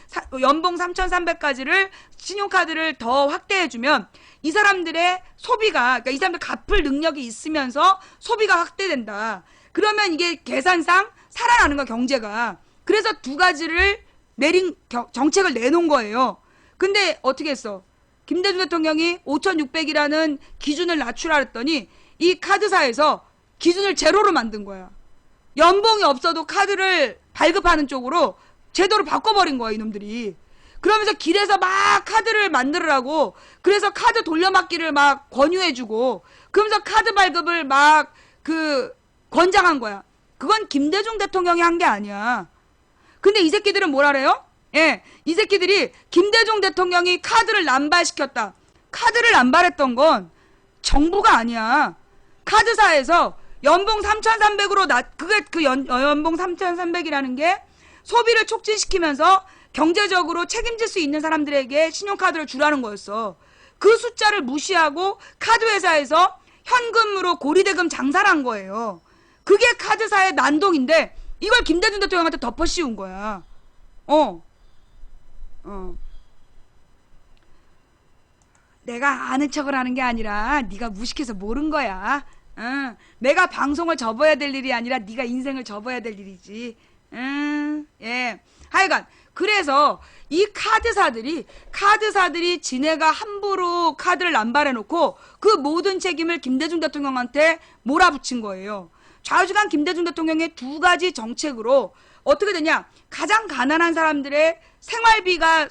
연봉 3,300까지를 신용카드를 더 확대해주면 이 사람들의 소비가, 그러니까 이 사람들 갚을 능력이 있으면서 소비가 확대된다. 그러면 이게 계산상 살아나는 거야, 경제가. 그래서 두 가지를 정책을 내놓은 거예요. 근데 어떻게 했어? 김대중 대통령이 5,600이라는 기준을 낮추라 했더니 이 카드사에서 기준을 제로로 만든 거야. 연봉이 없어도 카드를 발급하는 쪽으로 제도를 바꿔버린 거야, 이놈들이. 그러면서 길에서 막 카드를 만들으라고, 그래서 카드 돌려막기를 막 권유해주고, 그러면서 카드 발급을 막 권장한 거야. 그건 김대중 대통령이 한 게 아니야. 근데 이 새끼들은 뭐라래요? 예, 이 새끼들이 김대중 대통령이 카드를 남발시켰다. 카드를 남발했던 건 정부가 아니야. 카드사에서 연봉 3,300으로 그게 연봉 3,300이라는 게 소비를 촉진시키면서 경제적으로 책임질 수 있는 사람들에게 신용카드를 주라는 거였어. 그 숫자를 무시하고 카드회사에서 현금으로 고리대금 장사를 한 거예요. 그게 카드사의 난동인데 이걸 김대중 대통령한테 덮어 씌운 거야. 내가 아는 척을 하는 게 아니라 네가 무식해서 모른 거야. 내가 방송을 접어야 될 일이 아니라 네가 인생을 접어야 될 일이지. 예. 하여간 그래서 이 카드사들이 지네가 함부로 카드를 남발해놓고 그 모든 책임을 김대중 대통령한테 몰아붙인 거예요. 좌우지간 김대중 대통령의 두 가지 정책으로 어떻게 되냐? 가장 가난한 사람들의 생활비가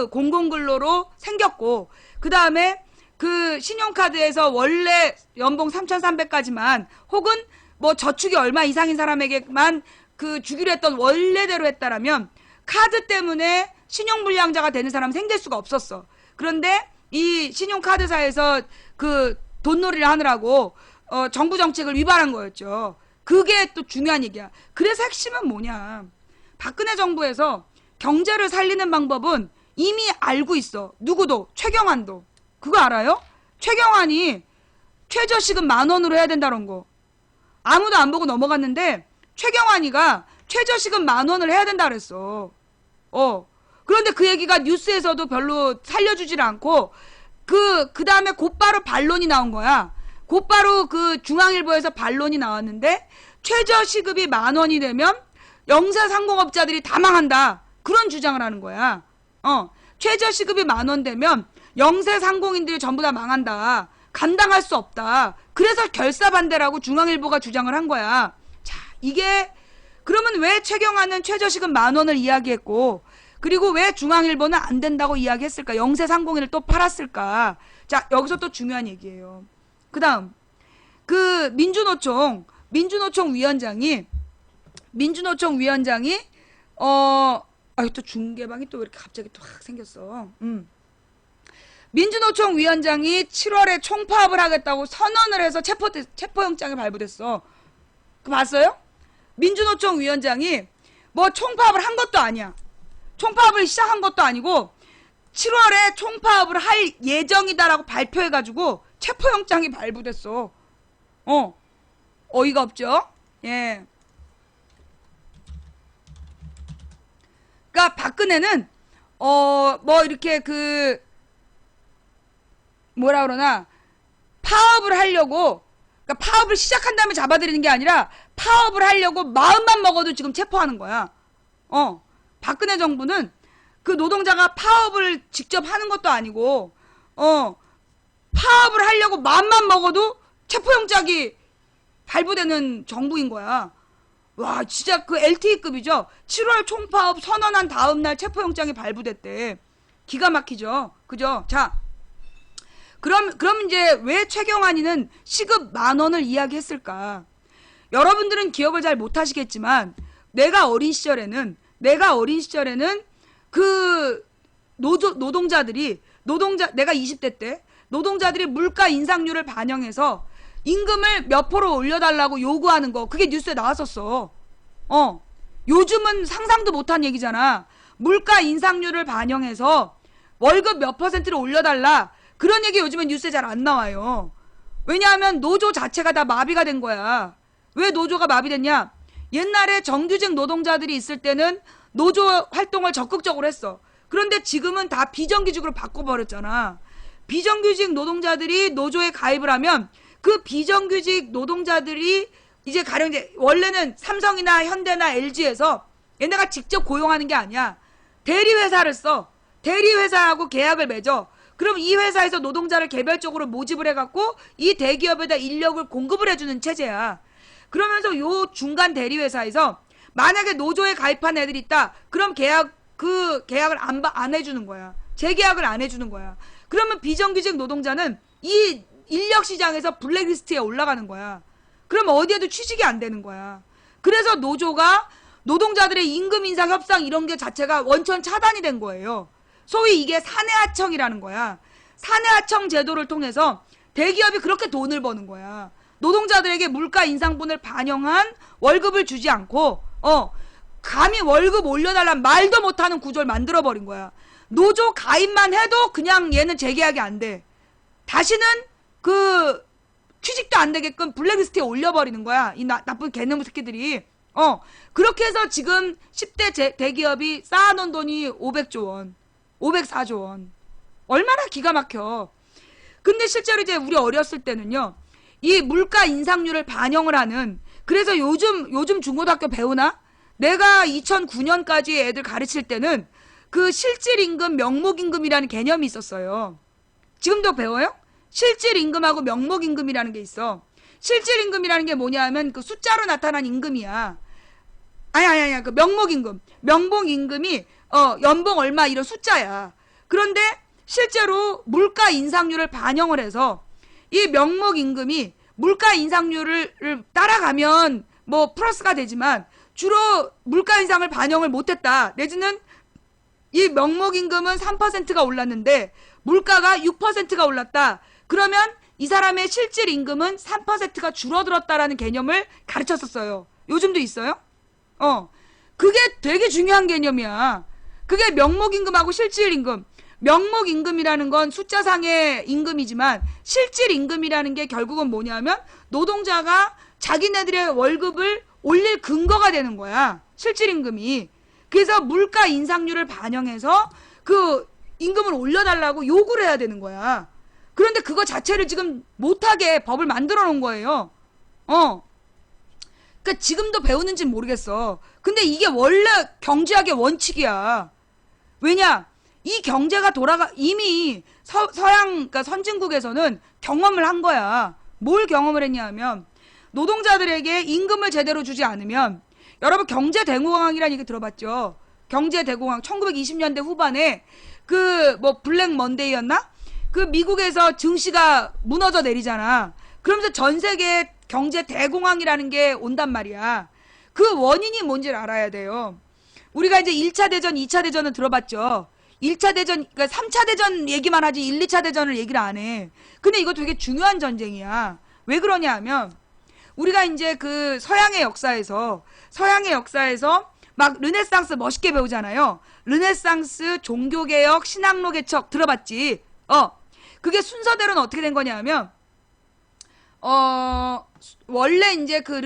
공공근로로 생겼고, 그 다음에 그 신용카드에서 원래 연봉 3,300까지만 혹은 뭐 저축이 얼마 이상인 사람에게만 주기로 했던 원래대로 했다라면 카드 때문에 신용불량자가 되는 사람은 생길 수가 없었어. 그런데 이 신용카드사에서 돈놀이를 하느라고 정부 정책을 위반한 거였죠. 그게 또 중요한 얘기야. 그래서 핵심은 뭐냐? 박근혜 정부에서 경제를 살리는 방법은 이미 알고 있어. 누구도, 최경환도. 그거 알아요? 최경환이 최저시급 10,000원으로 해야 된다는 거. 아무도 안 보고 넘어갔는데 최경환이가 최저시급 10,000원을 해야 된다 그랬어. 그런데 그 얘기가 뉴스에서도 별로 살려주질 않고 그 다음에 곧바로 반론이 나온 거야. 곧바로 중앙일보에서 반론이 나왔는데 최저시급이 10,000원이 되면 영세상공업자들이 다 망한다. 그런 주장을 하는 거야. 최저시급이 10,000원 되면 영세상공인들이 전부 다 망한다. 감당할 수 없다. 그래서 결사반대라고 중앙일보가 주장을 한 거야. 자, 이게 그러면 왜 최경환은 최저시급 10,000원을 이야기했고 그리고 왜 중앙일보는 안 된다고 이야기했을까? 영세상공인을 또 팔았을까? 자, 여기서 또 중요한 얘기예요. 그 다음 민주노총 위원장이 또 중계방이 또 왜 이렇게 갑자기 또 확 생겼어. 민주노총 위원장이 7월에 총파업을 하겠다고 선언을 해서 체포영장이 발부됐어. 그거 봤어요? 민주노총 위원장이 뭐 총파업을 한 것도 아니야. 총파업을 시작한 것도 아니고 7월에 총파업을 할 예정이다라고 발표해가지고 체포영장이 발부됐어. 어이가 없죠? 예. 그러니까 박근혜는 이렇게 뭐라 그러나 파업을 하려고, 그러니까 파업을 시작한 다음에 잡아들이는 게 아니라 파업을 하려고 마음만 먹어도 지금 체포하는 거야. 박근혜 정부는 그 노동자가 파업을 직접 하는 것도 아니고 파업을 하려고 마음만 먹어도 체포영장이 발부되는 정부인 거야. 와, 진짜 그 LTE급이죠. 7월 총파업 선언한 다음날 체포영장이 발부됐대. 기가 막히죠. 그죠? 자, 그럼 이제 왜 최경환이는 시급 10,000원을 이야기했을까? 여러분들은 기억을 잘 못하시겠지만 내가 어린 시절에는 그 노동자들이 내가 20대 때 노동자들이 물가 인상률을 반영해서 임금을 몇 프로 올려달라고 요구하는 거, 그게 뉴스에 나왔었어. 요즘은 상상도 못한 얘기잖아. 물가 인상률을 반영해서 월급 몇 퍼센트를 올려달라. 그런 얘기 요즘엔 뉴스에 잘 안 나와요. 왜냐하면 노조 자체가 다 마비가 된 거야. 왜 노조가 마비됐냐? 옛날에 정규직 노동자들이 있을 때는 노조 활동을 적극적으로 했어. 그런데 지금은 다 비정규직으로 바꿔버렸잖아. 비정규직 노동자들이 노조에 가입을 하면 그 비정규직 노동자들이 이제 가령 이제 원래는 삼성이나 현대나 LG에서 얘네가 직접 고용하는 게 아니야. 대리회사를 써. 대리회사하고 계약을 맺어. 그럼 이 회사에서 노동자를 개별적으로 모집을 해갖고 이 대기업에다 인력을 공급을 해주는 체제야. 그러면서 요 중간 대리회사에서 만약에 노조에 가입한 애들이 있다. 그럼 그 계약을 안 해주는 거야. 재계약을 안 해주는 거야. 그러면 비정규직 노동자는 이 인력 시장에서 블랙리스트에 올라가는 거야. 그럼 어디에도 취직이 안 되는 거야. 그래서 노조가 노동자들의 임금 인상 협상 이런 게 자체가 원천 차단이 된 거예요. 소위 이게 사내하청이라는 거야. 사내하청 제도를 통해서 대기업이 그렇게 돈을 버는 거야. 노동자들에게 물가 인상분을 반영한 월급을 주지 않고 감히 월급 올려달라는 말도 못하는 구조를 만들어버린 거야. 노조 가입만 해도 그냥 얘는 재계약이 안 돼. 다시는 그 취직도 안 되게끔 블랙리스트에 올려버리는 거야. 이 나쁜 개놈 새끼들이. 그렇게 해서 지금 10대 대기업이 쌓아놓은 돈이 500조 원, 504조 원. 얼마나 기가 막혀. 근데 실제로 이제 우리 어렸을 때는요, 이 물가 인상률을 반영을 하는, 그래서 요즘 중고등학교 배우나? 내가 2009년까지 애들 가르칠 때는 그 실질임금, 명목임금이라는 개념이 있었어요. 지금도 배워요? 실질임금하고 명목임금이라는 게 있어. 실질임금이라는 게 뭐냐 하면 그 숫자로 나타난 임금이야. 아니, 그 명목임금. 명목임금이, 연봉 얼마 이런 숫자야. 그런데 실제로 물가 인상률을 반영을 해서 이 명목임금이 물가 인상률을 따라가면 뭐 플러스가 되지만 주로 물가 인상을 반영을 못했다. 내지는 이 명목임금은 3%가 올랐는데 물가가 6%가 올랐다. 그러면 이 사람의 실질 임금은 3%가 줄어들었다라는 개념을 가르쳤었어요. 요즘도 있어요? 그게 되게 중요한 개념이야. 그게 명목임금하고 실질임금. 명목임금이라는 건 숫자상의 임금이지만 실질임금이라는 게 결국은 뭐냐면 노동자가 자기네들의 월급을 올릴 근거가 되는 거야. 실질임금이. 그래서 물가 인상률을 반영해서 그 임금을 올려달라고 요구를 해야 되는 거야. 그런데 그거 자체를 지금 못하게 법을 만들어 놓은 거예요. 그러니까 지금도 배우는지는 모르겠어. 근데 이게 원래 경제학의 원칙이야. 왜냐? 이 경제가 이미 서양, 그러니까 선진국에서는 경험을 한 거야. 뭘 경험을 했냐 하면, 노동자들에게 임금을 제대로 주지 않으면, 여러분 경제대공황이라는 얘기 들어봤죠? 경제대공황, 1920년대 후반에, 블랙 먼데이였나? 그 미국에서 증시가 무너져 내리잖아. 그러면서 전 세계 경제대공황이라는 게 온단 말이야. 그 원인이 뭔지를 알아야 돼요. 우리가 이제 1차 대전, 2차 대전을 들어봤죠. 1차 대전, 그러니까 3차 대전 얘기만 하지 1, 2차 대전을 얘기를 안 해. 근데 이거 되게 중요한 전쟁이야. 왜 그러냐 하면 우리가 이제 그 서양의 역사에서 막 르네상스 멋있게 배우잖아요. 르네상스, 종교개혁, 신학로 개척 들어봤지? 그게 순서대로는 어떻게 된 거냐 하면 원래 이제 그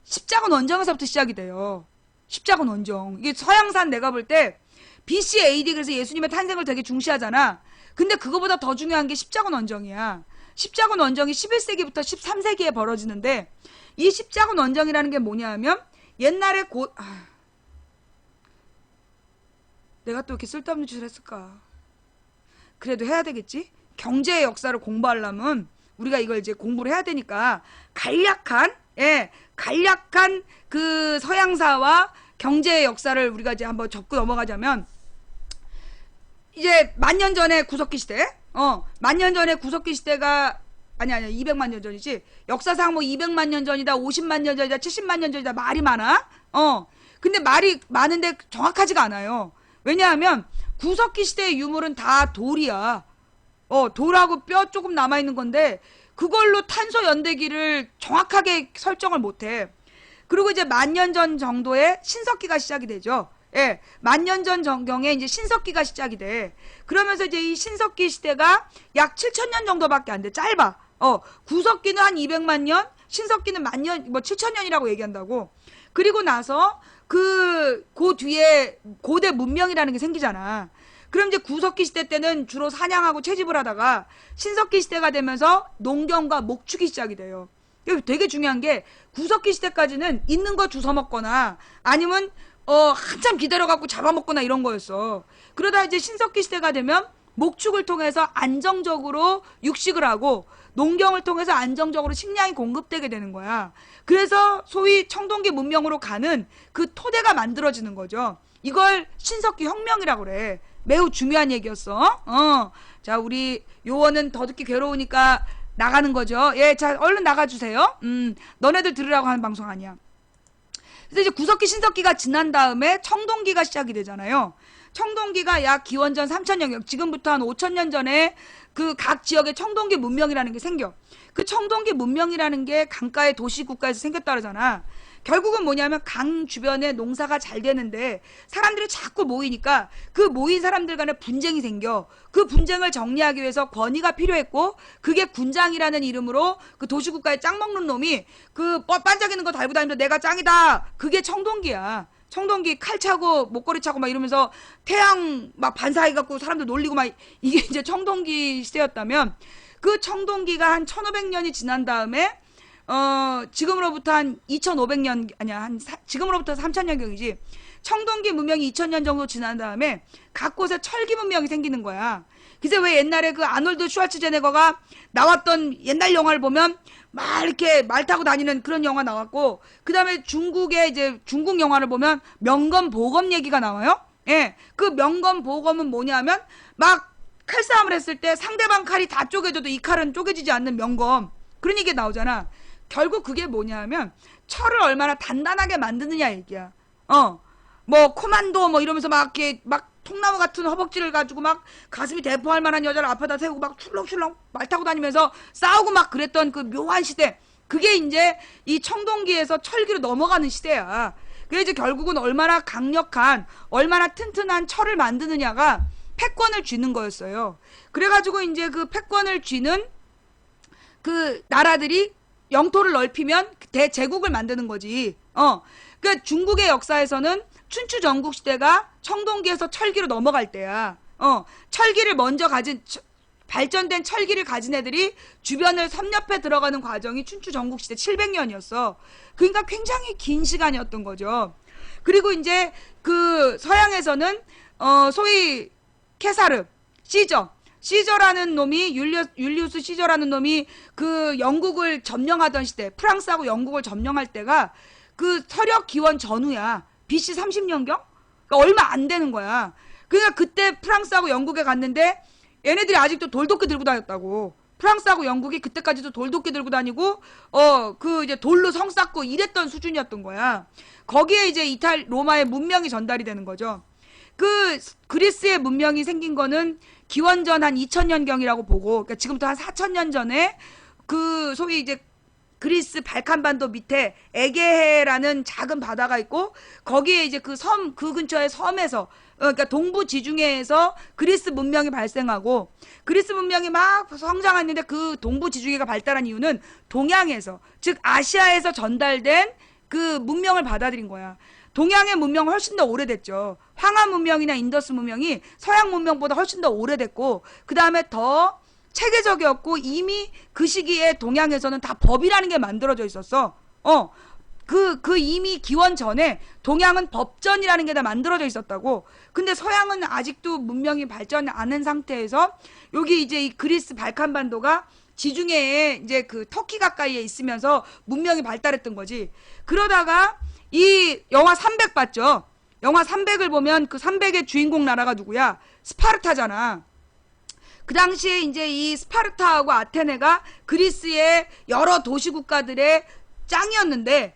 십자군 원정에서부터 시작이 돼요. 십자군 원정. 이게 서양산 내가 볼 때 BC AD, 그래서 예수님의 탄생을 되게 중시하잖아. 근데 그거보다 더 중요한 게 십자군 원정이야. 십자군 원정이 11세기부터 13세기에 벌어지는데 이 십자군 원정이라는 게 뭐냐 하면 옛날에 내가 또 이렇게 쓸데없는 짓을 했을까. 그래도 해야 되겠지? 경제의 역사를 공부하려면 우리가 이걸 이제 공부를 해야 되니까 간략한 예, 간략한 그 서양사와 경제의 역사를 우리가 이제 한번 접고 넘어가자면, 이제 만년 전에 구석기 시대, 만년 전에 구석기 시대가 아니야 200만 년 전이지. 역사상 뭐 200만 년 전이다, 50만 년 전이다, 70만 년 전이다, 말이 많아. 근데 말이 많은데 정확하지가 않아요. 왜냐하면 구석기 시대의 유물은 다 돌이야. 돌하고 뼈 조금 남아있는 건데 그걸로 탄소 연대기를 정확하게 설정을 못해. 그리고 이제 만년 전 정도에 신석기가 시작이 되죠. 예, 만년 전 정경에 이제 신석기가 시작이 돼. 그러면서 이제 이 신석기 시대가 약 7,000년 정도밖에 안 돼. 짧아. 구석기는 한 200만 년, 신석기는 만년, 뭐 7,000년이라고 얘기한다고. 그리고 나서 그 뒤에 고대 문명이라는 게 생기잖아. 그럼 이제 구석기 시대 때는 주로 사냥하고 채집을 하다가 신석기 시대가 되면서 농경과 목축이 시작이 돼요. 되게 중요한 게 구석기 시대까지는 있는 거 주워 먹거나 아니면 한참 기다려갖고 잡아먹거나 이런 거였어. 그러다 이제 신석기 시대가 되면 목축을 통해서 안정적으로 육식을 하고 농경을 통해서 안정적으로 식량이 공급되게 되는 거야. 그래서 소위 청동기 문명으로 가는 그 토대가 만들어지는 거죠. 이걸 신석기 혁명이라고 그래. 매우 중요한 얘기였어. 자, 우리 요원은 더 듣기 괴로우니까 나가는 거죠. 예, 자, 얼른 나가주세요. 너네들 들으라고 하는 방송 아니야. 그래서 이제 구석기, 신석기가 지난 다음에 청동기가 시작이 되잖아요. 청동기가 약 기원전 3,000년, 지금부터 한 5,000년 전에 그 각 지역에 청동기 문명이라는 게 생겨. 그 청동기 문명이라는 게 강가의 도시 국가에서 생겼다 그러잖아. 결국은 뭐냐면 강 주변에 농사가 잘 되는데 사람들이 자꾸 모이니까 그 모인 사람들 간에 분쟁이 생겨. 그 분쟁을 정리하기 위해서 권위가 필요했고 그게 군장이라는 이름으로 그 도시국가에 짱 먹는 놈이 그 반짝이는 거 달고 다니면서 내가 짱이다. 그게 청동기야. 청동기 칼 차고 목걸이 차고 막 이러면서 태양 막 반사해갖고 사람들 놀리고 막 이게 이제 청동기 시대였다면 그 청동기가 한 1500년이 지난 다음에 지금으로부터 한 2500년, 아니야, 지금으로부터 3000년경이지. 청동기 문명이 2000년 정도 지난 다음에 각 곳에 철기 문명이 생기는 거야. 그래서 왜 옛날에 그 아놀드 슈왈츠제네거가 나왔던 옛날 영화를 보면 막 이렇게 말 타고 다니는 그런 영화 나왔고, 그 다음에 중국의 이제 중국 영화를 보면 명검 보검 얘기가 나와요. 예. 그 명검 보검은 뭐냐면 막 칼싸움을 했을 때 상대방 칼이 다 쪼개져도 이 칼은 쪼개지지 않는 명검. 그런 얘기가 나오잖아. 결국 그게 뭐냐면 철을 얼마나 단단하게 만드느냐 얘기야. 뭐 코만도 뭐 이러면서 막 이렇게 막 통나무 같은 허벅지를 가지고 막 가슴이 대포할 만한 여자를 앞에다 세우고 막 출렁출렁 말 타고 다니면서 싸우고 막 그랬던 그 묘한 시대. 그게 이제 이 청동기에서 철기로 넘어가는 시대야. 그래서 이제 결국은 얼마나 강력한, 얼마나 튼튼한 철을 만드느냐가 패권을 쥐는 거였어요. 그래가지고 이제 그 패권을 쥐는 그 나라들이 영토를 넓히면 대제국을 만드는 거지. 그러니까 중국의 역사에서는 춘추 전국 시대가 청동기에서 철기로 넘어갈 때야. 철기를 먼저 가진 발전된 철기를 가진 애들이 주변을 섭렵해 들어가는 과정이 춘추 전국 시대 700년이었어. 그러니까 굉장히 긴 시간이었던 거죠. 그리고 이제 그 서양에서는 소위 케사르, 시저라는 놈이 율리우스 시저라는 놈이 그 영국을 점령하던 시대, 프랑스하고 영국을 점령할 때가 그 서력 기원 전후야. BC 30년경? 그러니까 얼마 안 되는 거야. 그러니까 그때 프랑스하고 영국에 갔는데 얘네들이 아직도 돌도끼 들고 다녔다고. 프랑스하고 영국이 그때까지도 돌도끼 들고 다니고 그 이제 돌로 성 쌓고 이랬던 수준이었던 거야. 거기에 이제 로마의 문명이 전달이 되는 거죠. 그 그리스의 문명이 생긴 거는 기원전 한 2000년경이라고 보고, 그러니까 지금부터 한 4000년 전에 그 소위 이제 그리스 발칸반도 밑에 에게해라는 작은 바다가 있고 거기에 이제 그 근처의 섬에서 그러니까 동부 지중해에서 그리스 문명이 발생하고, 그리스 문명이 막 성장했는데 그 동부 지중해가 발달한 이유는 동양에서, 즉 아시아에서 전달된 그 문명을 받아들인 거야. 동양의 문명은 훨씬 더 오래됐죠. 황하 문명이나 인더스 문명이 서양 문명보다 훨씬 더 오래됐고, 그 다음에 더 체계적이었고, 이미 그 시기에 동양에서는 다 법이라는 게 만들어져 있었어. 이미 기원 전에 동양은 법전이라는 게 다 만들어져 있었다고. 근데 서양은 아직도 문명이 발전 안 한 상태에서 여기 이제 이 그리스 발칸반도가 지중해에 이제 그 터키 가까이에 있으면서 문명이 발달했던 거지. 그러다가 이 영화 300 봤죠? 영화 300을 보면 그 300의 주인공 나라가 누구야? 스파르타잖아. 그 당시에 이제 이 스파르타하고 아테네가 그리스의 여러 도시 국가들의 짱이었는데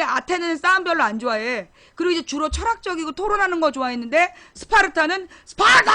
아테네는 싸움 별로 안 좋아해. 그리고 이제 주로 철학적이고 토론하는 거 좋아했는데 스파르타는 스파르타!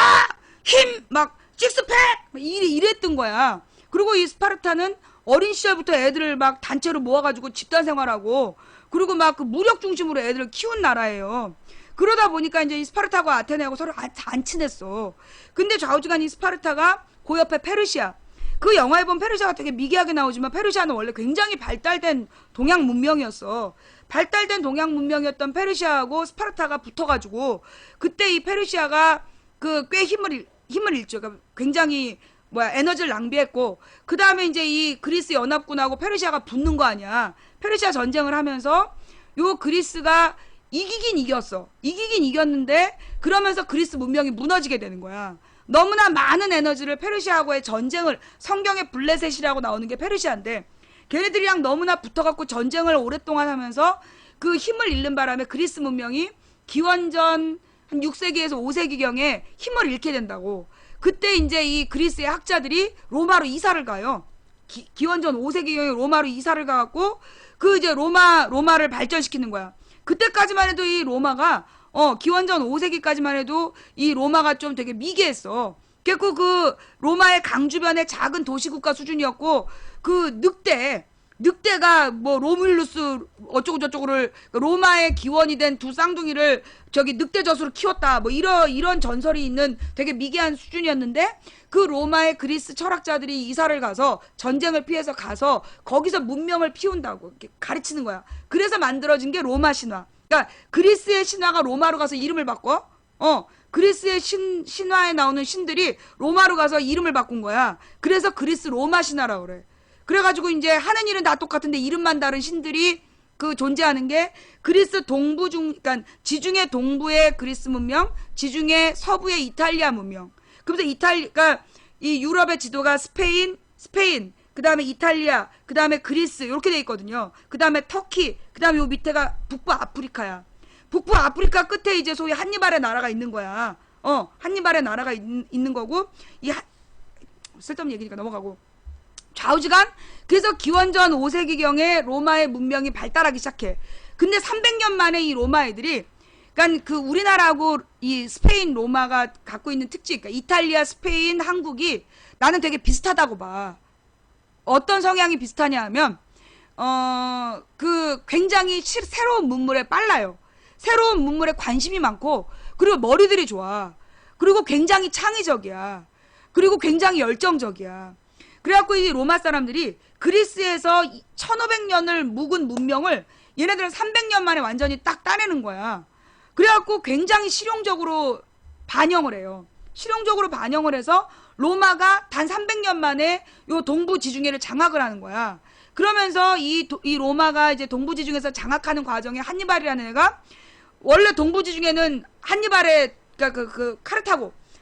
힘! 막 식스팩! 이랬던 거야. 그리고 이 스파르타는 어린 시절부터 애들을 막 단체로 모아가지고 집단 생활하고 그리고 막 그 무력 중심으로 애들을 키운 나라예요. 그러다 보니까 이제 이 스파르타와 아테네하고 서로 안 친했어. 근데 좌우지간 이 스파르타가 그 옆에 페르시아. 그 영화에 보면 페르시아가 되게 미개하게 나오지만 페르시아는 원래 굉장히 발달된 동양 문명이었어. 발달된 동양 문명이었던 페르시아하고 스파르타가 붙어가지고 그때 이 페르시아가 그 꽤 힘을 잃죠. 그러니까 굉장히 에너지를 낭비했고 그 다음에 이제 이 그리스 연합군하고 페르시아가 붙는 거 아니야. 페르시아 전쟁을 하면서 요 그리스가 이기긴 이겼는데 그러면서 그리스 문명이 무너지게 되는 거야. 너무나 많은 에너지를 페르시아하고의 전쟁을 성경의 블레셋이라고 나오는 게 페르시아인데 걔네들이랑 너무나 붙어갖고 전쟁을 오랫동안 하면서 그 힘을 잃는 바람에 그리스 문명이 기원전 한 6세기에서 5세기경에 힘을 잃게 된다고. 그때 이제 이 그리스의 학자들이 로마로 이사를 가요. 기원전 5세기경에 로마로 이사를 가갖고 그 이제 로마를 발전시키는 거야. 그때까지만 해도 이 로마가 기원전 5세기까지만 해도 이 로마가 좀 되게 미개했어. 그래서 그 로마의 강 주변의 작은 도시국가 수준이었고 그 늑대가 뭐 로뮬루스 어쩌고 저쩌고를 로마의 기원이 된 두 쌍둥이를 저기 늑대젖으로 키웠다 뭐 이런 전설이 있는 되게 미개한 수준이었는데 그 로마의 그리스 철학자들이 이사를 가서 전쟁을 피해서 가서 거기서 문명을 피운다고 이렇게 가르치는 거야. 그래서 만들어진 게 로마 신화. 그러니까 그리스의 신화가 로마로 가서 이름을 바꿔. 그리스의 신화에 나오는 신들이 로마로 가서 이름을 바꾼 거야. 그래서 그리스 로마 신화라고 그래. 그래가지고 이제 하는 일은 다 똑같은데 이름만 다른 신들이 그 존재하는 게 그리스 그러니까 지중해 동부의 그리스 문명, 지중해 서부의 이탈리아 문명. 그러면서 그러니까 이 유럽의 지도가 스페인, 그 다음에 이탈리아, 그 다음에 그리스 이렇게 돼 있거든요. 그 다음에 터키, 그 다음에 요 밑에가 북부 아프리카야. 북부 아프리카 끝에 이제 소위 한니발의 나라가 있는 거야. 한니발의 나라가 있는 거고 쓸데없는 얘기니까 넘어가고. 좌우지간 그래서 기원전 5세기경에 로마의 문명이 발달하기 시작해. 근데 300년 만에 이 로마 애들이 그러니까 그 우리나라하고 이 스페인 로마가 갖고 있는 특징, 그러니까 이탈리아, 스페인, 한국이 나는 되게 비슷하다고 봐. 어떤 성향이 비슷하냐 하면 그 굉장히 새로운 문물에 빨라요. 새로운 문물에 관심이 많고 그리고 머리들이 좋아. 그리고 굉장히 창의적이야. 그리고 굉장히 열정적이야. 그래갖고 이 로마 사람들이 그리스에서 1500년을 묵은 문명을 얘네들은 300년 만에 완전히 딱 따내는 거야. 그래갖고 굉장히 실용적으로 반영을 해요. 실용적으로 반영을 해서 로마가 단 300년 만에 요 동부 지중해를 장악을 하는 거야. 그러면서 이 로마가 이제 동부 지중해에서 장악하는 과정에 한니발이라는 애가 원래 동부 지중해는 한니발의 그러니까 그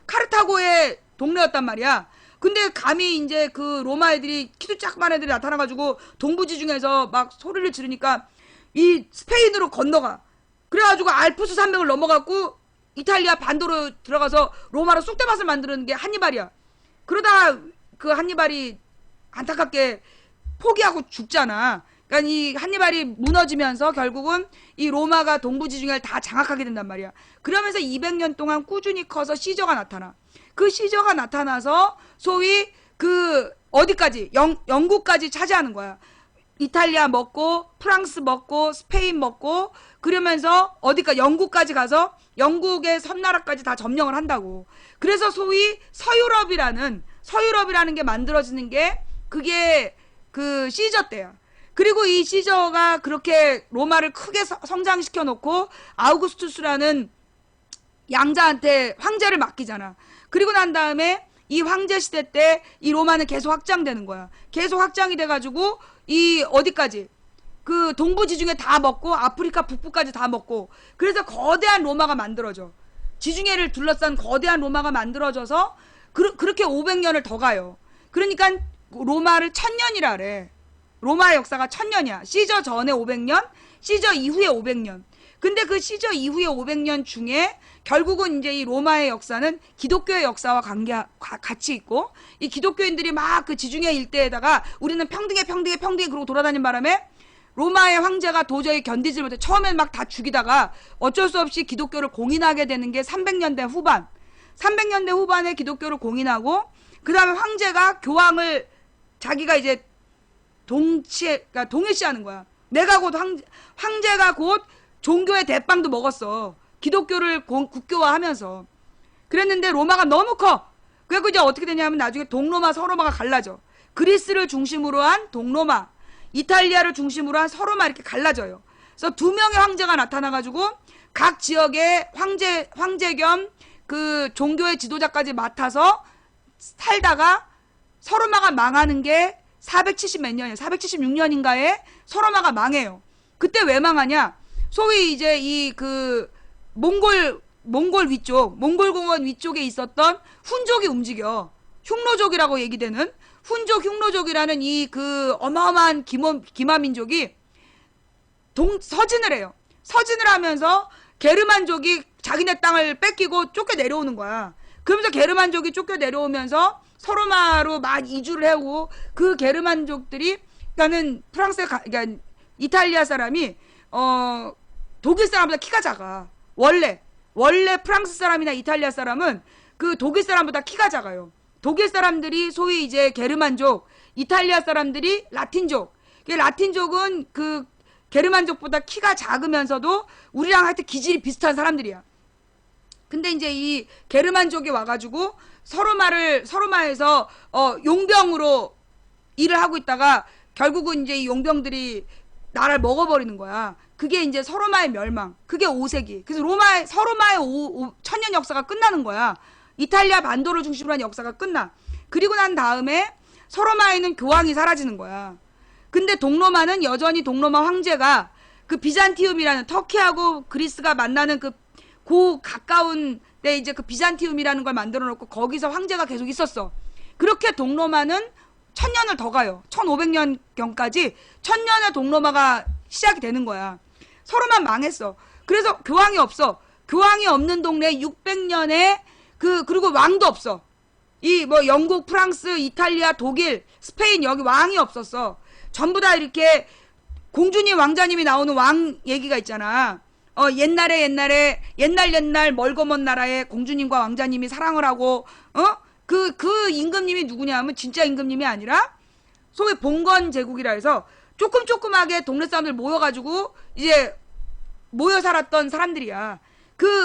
카르타고의 동네였단 말이야. 근데 감히 이제 그 로마 애들이 키도 작만 애들이 나타나가지고 동부지중해에서 막 소리를 지르니까 이 스페인으로 건너가. 그래가지고 알프스 산맥을 넘어가고 이탈리아 반도로 들어가서 로마로 쑥대밭을 만드는 게 한니발이야. 그러다가 그 한니발이 안타깝게 포기하고 죽잖아. 그러니까 이 한니발이 무너지면서 결국은 이 로마가 동부지중해를 다 장악하게 된단 말이야. 그러면서 200년 동안 꾸준히 커서 시저가 나타나. 그 시저가 나타나서 소위 그 어디까지 영국까지 차지하는 거야. 이탈리아 먹고 프랑스 먹고 스페인 먹고 그러면서 어디까 영국까지 가서 영국의 섬나라까지 다 점령을 한다고. 그래서 소위 서유럽이라는 게 만들어지는 게 그게 그 시저 때야. 그리고 이 시저가 그렇게 로마를 크게 성장시켜 놓고 아우구스투스라는 양자한테 황제를 맡기잖아. 그리고 난 다음에 이 황제 시대 때 이 로마는 계속 확장되는 거야. 계속 확장이 돼가지고 이 어디까지 그 동부 지중해 다 먹고 아프리카 북부까지 다 먹고 그래서 거대한 로마가 만들어져. 지중해를 둘러싼 거대한 로마가 만들어져서 그렇게 500년을 더 가요. 그러니까 로마를 1000년이라 그래. 로마의 역사가 1000년이야. 시저 전에 500년, 시저 이후에 500년. 근데 그 시저 이후에 500년 중에 결국은 이제 이 로마의 역사는 기독교의 역사와 같이 있고, 이 기독교인들이 막 그 지중해 일대에다가 우리는 평등해 그러고 돌아다닌 바람에 로마의 황제가 도저히 견디질 못해. 처음엔 막 다 죽이다가 어쩔 수 없이 기독교를 공인하게 되는 게 300년대 후반. 300년대 후반에 기독교를 공인하고, 그 다음에 황제가 교황을 자기가 이제 그러니까 동일시하는 거야. 내가 곧 황제가 곧 종교의 대빵도 먹었어. 기독교를 국교화하면서. 그랬는데 로마가 너무 커. 그래서 이제 어떻게 되냐면 나중에 동로마 서로마가 갈라져. 그리스를 중심으로 한 동로마, 이탈리아를 중심으로 한 서로마, 이렇게 갈라져요. 그래서 2명의 황제가 나타나가지고 각 지역의 황제 겸 그 종교의 지도자까지 맡아서 살다가 서로마가 망하는 게 470 몇 년이에요. 476년인가에 서로마가 망해요. 그때 왜 망하냐? 소위 이제 이 그 몽골 위쪽, 몽골공원 위쪽에 있었던 훈족이 움직여. 흉노족이라고 얘기되는 훈족, 흉노족이라는 이 그 어마어마한 기마민족이 서진을 해요. 서진을 하면서 게르만족이 자기네 땅을 뺏기고 쫓겨 내려오는 거야. 그러면서 게르만족이 쫓겨 내려오면서 서로마로 막 이주를 해오고, 그 게르만족들이, 그러니까는 그러니까 이탈리아 사람이 독일 사람보다 키가 작아. 원래 프랑스 사람이나 이탈리아 사람은 그 독일 사람보다 키가 작아요. 독일 사람들이 소위 이제 게르만족, 이탈리아 사람들이 라틴족. 라틴족은 그 게르만족보다 키가 작으면서도 우리랑 하여튼 기질이 비슷한 사람들이야. 근데 이제 이 게르만족이 와가지고 서로마에서 용병으로 일을 하고 있다가 결국은 이제 이 용병들이 나라를 먹어버리는 거야. 그게 이제 서로마의 멸망. 그게 5세기. 그래서 서로마의 1000년 역사가 끝나는 거야. 이탈리아 반도를 중심으로 한 역사가 끝나. 그리고 난 다음에 서로마에는 교황이 사라지는 거야. 근데 동로마는 여전히 동로마 황제가 그 비잔티움이라는, 터키하고 그리스가 만나는 그 가까운 데 이제 그 비잔티움이라는 걸 만들어 놓고 거기서 황제가 계속 있었어. 그렇게 동로마는 1000년을 더 가요. 1500년경까지 1000년의 동로마가 시작이 되는 거야. 서로만 망했어. 그래서 교황이 없어. 교황이 없는 동네 600년에 그리고 왕도 없어. 이 뭐 영국, 프랑스, 이탈리아, 독일, 스페인, 여기 왕이 없었어. 전부 다 이렇게 공주님, 왕자님이 나오는 왕 얘기가 있잖아. 옛날 멀고 먼 나라에 공주님과 왕자님이 사랑을 하고, 그 임금님이 누구냐 하면 진짜 임금님이 아니라 소위 봉건 제국이라 해서 조금조금하게 동네 사람들 모여가지고 이제 모여 살았던 사람들이야.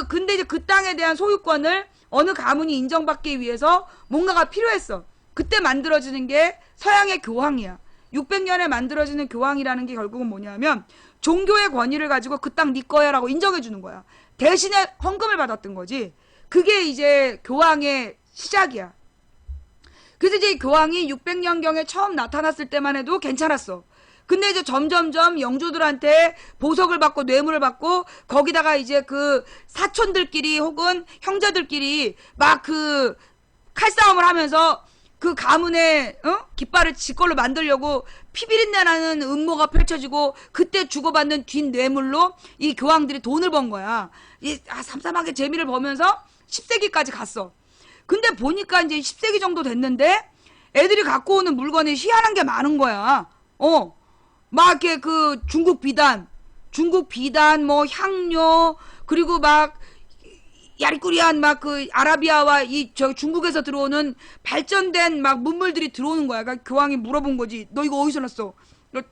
근데 이제 그 땅에 대한 소유권을 어느 가문이 인정받기 위해서 뭔가가 필요했어. 그때 만들어지는 게 서양의 교황이야. 600년에 만들어지는 교황이라는 게 결국은 뭐냐면 종교의 권위를 가지고 그 땅 네 거야 라고 인정해주는 거야. 대신에 헌금을 받았던 거지. 그게 이제 교황의 시작이야. 그래서 이제 교황이 600년경에 처음 나타났을 때만 해도 괜찮았어. 근데 이제 점점점 영주들한테 보석을 받고 뇌물을 받고, 거기다가 이제 그 사촌들끼리 혹은 형제들끼리 막 그 칼싸움을 하면서 그 가문의 깃발을 지 걸로 만들려고 피비린내 나는 음모가 펼쳐지고, 그때 주고받는 뒷뇌물로 이 교황들이 돈을 번 거야. 삼삼하게 재미를 보면서 10세기까지 갔어. 근데 보니까 이제 10세기 정도 됐는데 애들이 갖고 오는 물건이 희한한 게 많은 거야. 막 이렇게 그 중국 비단, 뭐 향료, 그리고 막 야리꾸리한 막 그 아라비아와 저 중국에서 들어오는 발전된 막 문물들이 들어오는 거야. 그러니까 교황이 물어본 거지. 너 이거 어디서 났어?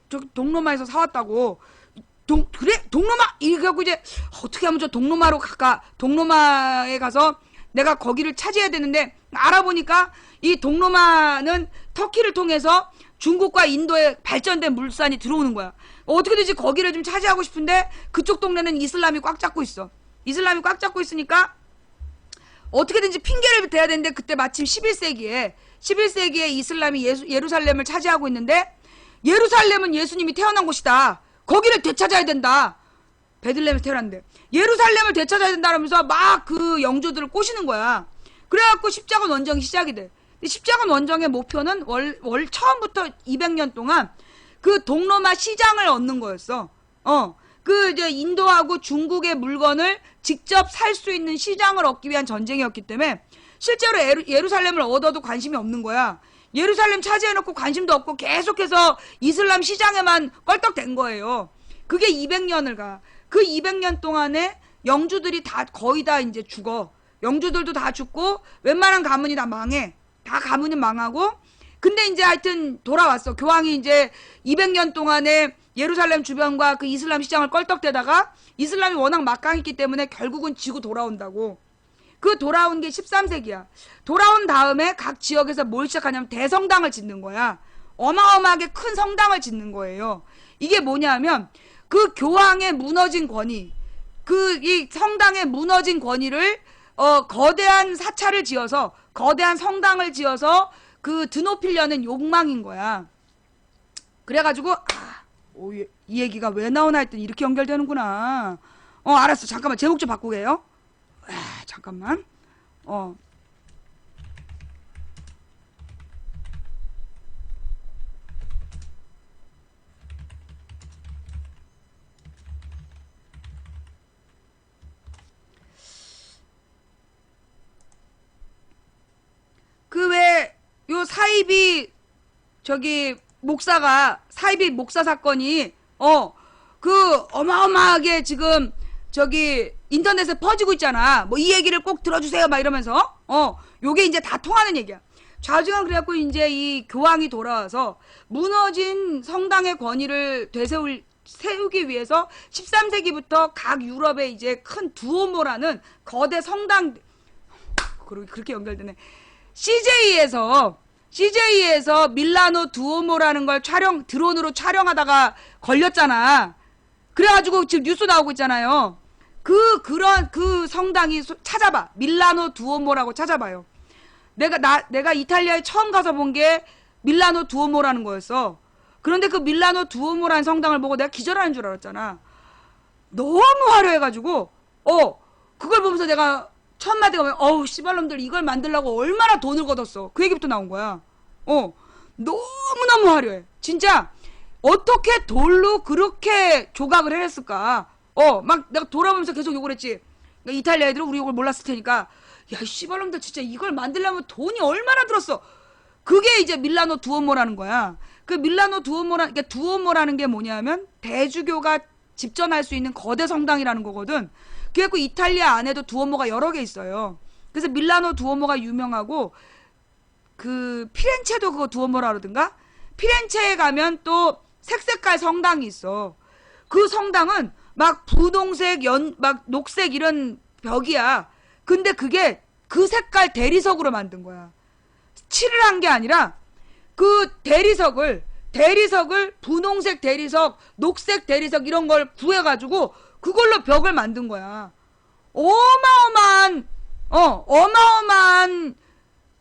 저 동로마에서 사왔다고. 그래? 동로마? 이렇게 하고 이제 어떻게 하면 저 동로마로 동로마에 가서 내가 거기를 차지해야 되는데, 알아보니까 이 동로마는 터키를 통해서 중국과 인도에 발전된 물산이 들어오는 거야. 어떻게든지 거기를 좀 차지하고 싶은데 그쪽 동네는 이슬람이 꽉 잡고 있어. 이슬람이 꽉 잡고 있으니까 어떻게든지 핑계를 대야 되는데, 그때 마침 11세기에 이슬람이 예루살렘을 차지하고 있는데, 예루살렘은 예수님이 태어난 곳이다. 거기를 되찾아야 된다. 베들레헴에서 태어났는데 예루살렘을 되찾아야 된다면서 막 그 영주들을 꼬시는 거야. 그래갖고 십자군 원정이 시작이 돼. 십자군 원정의 목표는 처음부터 200년 동안 그 동로마 시장을 얻는 거였어. 그 이제 인도하고 중국의 물건을 직접 살 수 있는 시장을 얻기 위한 전쟁이었기 때문에 실제로 예루살렘을 얻어도 관심이 없는 거야. 예루살렘 차지해놓고 관심도 없고 계속해서 이슬람 시장에만 껄떡댄 거예요. 그게 200년을 가. 그 200년 동안에 영주들이 다 거의 다 이제 죽어. 영주들도 다 죽고 웬만한 가문이 다 망해. 다 가문이 망하고. 근데 이제 하여튼 돌아왔어. 교황이 이제 200년 동안에 예루살렘 주변과 그 이슬람 시장을 껄떡대다가 이슬람이 워낙 막강했기 때문에 결국은 지고 돌아온다고. 그 돌아온 게 13세기야. 돌아온 다음에 각 지역에서 뭘 시작하냐면 대성당을 짓는 거야. 어마어마하게 큰 성당을 짓는 거예요. 이게 뭐냐면 그 교황의 무너진 권위, 그 이 성당의 무너진 권위를 거대한 사찰을 지어서 거대한 성당을 지어서 그 드높이려는 욕망인 거야. 그래가지고 이 얘기가 왜 나오나 했더니 이렇게 연결되는구나. 알았어. 잠깐만 제목 좀 바꾸게요. 잠깐만. 그 왜 요 사이비 사이비 목사 사건이 그 어마어마하게 지금 인터넷에 퍼지고 있잖아. 뭐 이 얘기를 꼭 들어주세요 막 이러면서 요게 이제 다 통하는 얘기야. 좌우지간 그래갖고 이제 이 교황이 돌아와서 무너진 성당의 권위를 세우기 위해서 13세기부터 각 유럽에 이제 큰 두오모라는 거대 성당, 그렇게 연결되네. CJ에서 밀라노 두오모라는 걸 드론으로 촬영하다가 걸렸잖아. 그래가지고 지금 뉴스 나오고 있잖아요. 그 성당이 찾아봐. 밀라노 두오모라고 찾아봐요. 내가 이탈리아에 처음 가서 본 게 밀라노 두오모라는 거였어. 그런데 그 밀라노 두오모라는 성당을 보고 내가 기절하는 줄 알았잖아. 너무 화려해가지고, 그걸 보면서 내가 첫 마디가 뭐야? 씨발놈들 이걸 만들려고 얼마나 돈을 걷었어. 그 얘기부터 나온 거야. 너무너무 화려해. 진짜 어떻게 돌로 그렇게 조각을 해냈을까? 막 내가 돌아보면서 계속 욕을 했지. 그러니까 이탈리아 애들은 우리 욕을 몰랐을 테니까, 야, 씨발놈들 진짜 이걸 만들려면 돈이 얼마나 들었어. 그게 이제 밀라노 두오모라는 거야. 그 밀라노 그러니까 두오모라는 게 뭐냐면 대주교가 집전할 수 있는 거대 성당이라는 거거든. 그래갖고 이탈리아 안에도 두오모가 여러 개 있어요. 그래서 밀라노 두오모가 유명하고, 그 피렌체도 그거 두오모라 그러던가? 피렌체에 가면 또 색색깔 성당이 있어. 그 성당은 막 분홍색, 막 녹색 이런 벽이야. 근데 그게 그 색깔 대리석으로 만든 거야. 칠을 한 게 아니라 그 대리석을 분홍색 대리석, 녹색 대리석 이런 걸 구해가지고 그걸로 벽을 만든 거야. 어마어마한